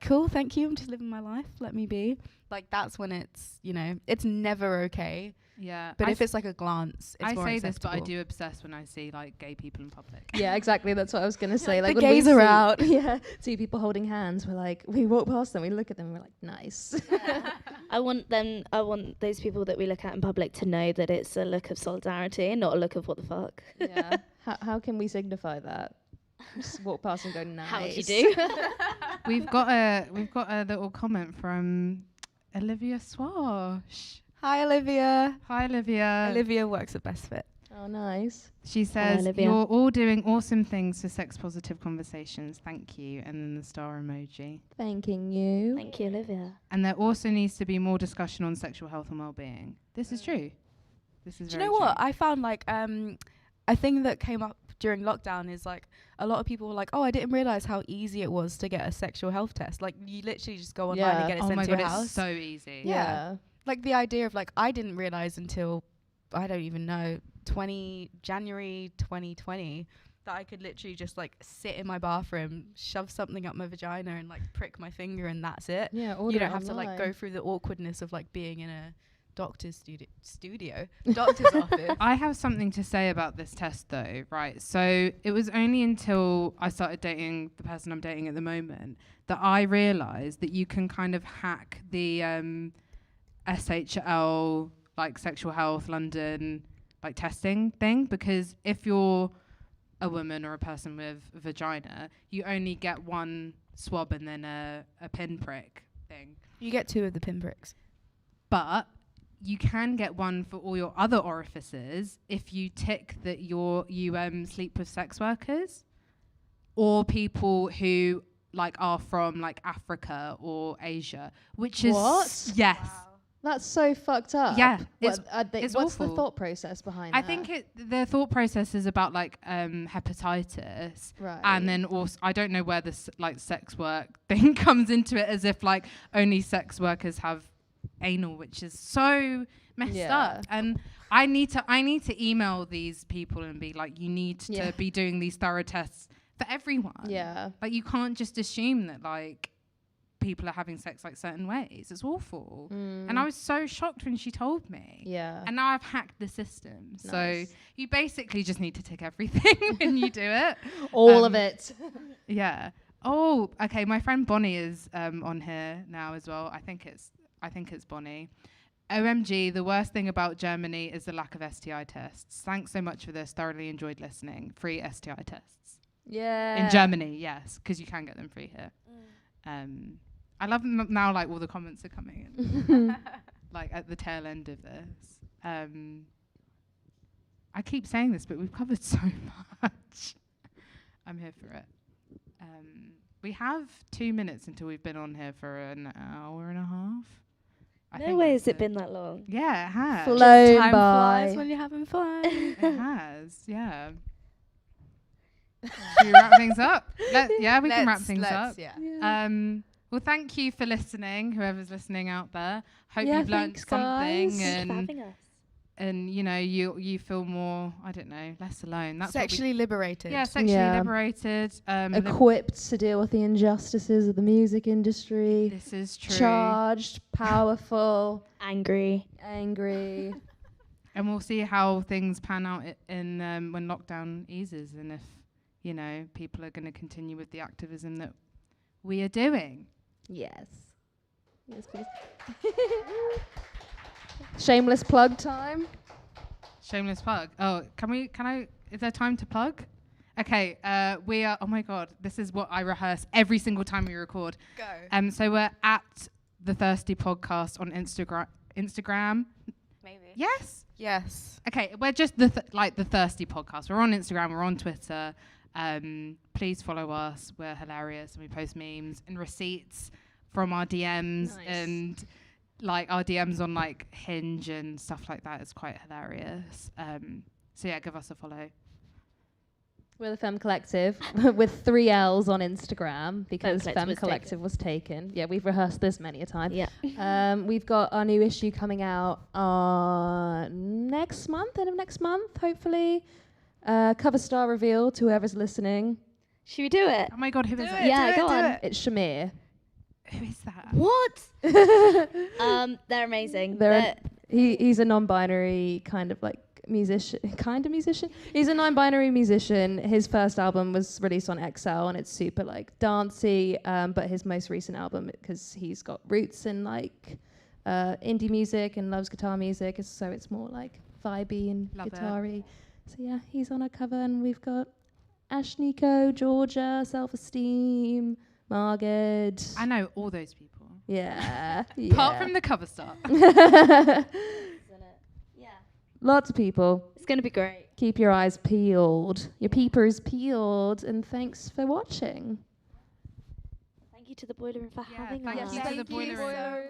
cool, thank you. I'm just living my life. Let me be. Like that's when it's, you know, it's never okay. Yeah, But if it's like a glance, it's I more say this, but I acceptable. do obsess when I see like gay people in public. Yeah, exactly. That's what I was gonna say. The Like when we gays are see- out. Yeah, two people holding hands. We're like, we walk past them, we look at them, and we're like, nice. I want those people that we look at in public to know that it's a look of solidarity and not a look of what the fuck. Yeah. How can we signify that? Just walk past and go, nice. How would you do? We've got a little comment from Olivia Swash. Hi, Olivia. Hi, Olivia. Olivia works at Best Fit. Oh, nice. She says, Olivia. you're all doing awesome things for sex positive conversations. Thank you. And then the star emoji. Thanking you. Thank you, Olivia. And there also needs to be more discussion on sexual health and well-being. This is true. This is Do you very know what? true. I found like a thing that came up during lockdown is like a lot of people were like, oh, I didn't realize how easy it was to get a sexual health test. Like you literally just go online and get it Oh sent my to God, your it's house. so easy. Yeah. Like the idea of like, I didn't realize until, I don't even know, January 2020 that I could literally just like sit in my bathroom, shove something up my vagina and like prick my finger and that's it. Yeah, You don't have to like go through the awkwardness of like being in a doctor's doctor's office. I have something to say about this test though, right? So it was only until I started dating the person I'm dating at the moment that I realized that you can kind of hack the SHL, like sexual health London, like testing thing, because if you're a woman or a person with a vagina, you only get one swab and then a pinprick thing. You get 2 of the pinpricks. But you can get one for all your other orifices if you tick that you sleep with sex workers or people who like are from like Africa or Asia, which is What? Yes. Wow. That's so fucked up. Yeah, What, it's what's the awful. thought process behind I that? think the thought process is about like hepatitis, Right. and then also I don't know where this like sex work thing comes into it, as if like only sex workers have anal, which is so messed Yeah. up. And I need to email these people and be like, you need to be doing these thorough tests for everyone. Yeah. Like you can't just assume that like people are having sex like certain ways. It's awful. And I was so shocked when she told me. Yeah. And now I've hacked the system. So Nice. you basically just need to tick everything when you do it. All of it. Yeah. Oh, okay. My friend Bonnie is on here now as well. I think it's Bonnie. OMG, the worst thing about Germany is the lack of STI tests. Thanks so much for this. Thoroughly enjoyed listening. Free STI tests. Yeah. In Germany, yes, because you can get them free here. I love now, like, all the comments are coming in, like, at the tail end of this. I keep saying this, but we've covered so much. I'm here for it. We have 2 minutes until we've been on here for an hour and a half. No way has it been that long. Yeah, it has. Flown Time by. flies when you're having fun. It has, yeah. Should we wrap things up? We can wrap things up. Yeah. Well, thank you for listening, whoever's listening out there. Hope Yeah, you've learned thanks, something, guys. Thanks for having us. and you know you feel more, I don't know, less alone. That's Sexually liberated. sexually Yeah. liberated. Equipped to deal with the injustices of the music industry. This is true. Charged, powerful, Angry. angry. And we'll see how things pan out in when lockdown eases, and if you know people are going to continue with the activism that we are doing. Yes. Yes, please. Shameless plug time. Shameless plug. Oh, can I? Is there time to plug? Okay, we are. Oh my god, this is what I rehearse every single time we record. Go. So we're at the Thirstea Podcast on Instagram. Maybe. Yes. Yes. Okay, we're just the Thirstea Podcast. We're on Instagram. We're on Twitter. Please follow us. We're hilarious, and we post memes and receipts from our DMs and like our DMs on like Hinge and stuff like that. It's quite hilarious. So yeah, give us a follow. We're the Femme Collective with 3 L's on Instagram because Femme Collective was taken. Yeah, we've rehearsed this many a time. Yeah. We've got our new issue coming out next month, end of next month, hopefully. Cover star reveal to whoever's listening. Should we do it? Oh my god, who is it? Yeah, go on. It's Shamir. Who is that? What? They're amazing. He's a non-binary kind of musician. He's a non-binary musician. His first album was released on XL and it's super dancey, but his most recent album, because he's got roots in indie music and loves guitar music, so it's more vibey and guitar-y. So yeah, he's on our cover, and we've got Ash, Nico, Georgia, Self-Esteem, Margaret. I know all those people. Yeah. Apart from the cover star. Lots of people. It's going to be great. Keep your eyes peeled. Your peepers peeled. And thanks for watching. Thank you to the Boiler Room for having thank us. you to the Boiler Room.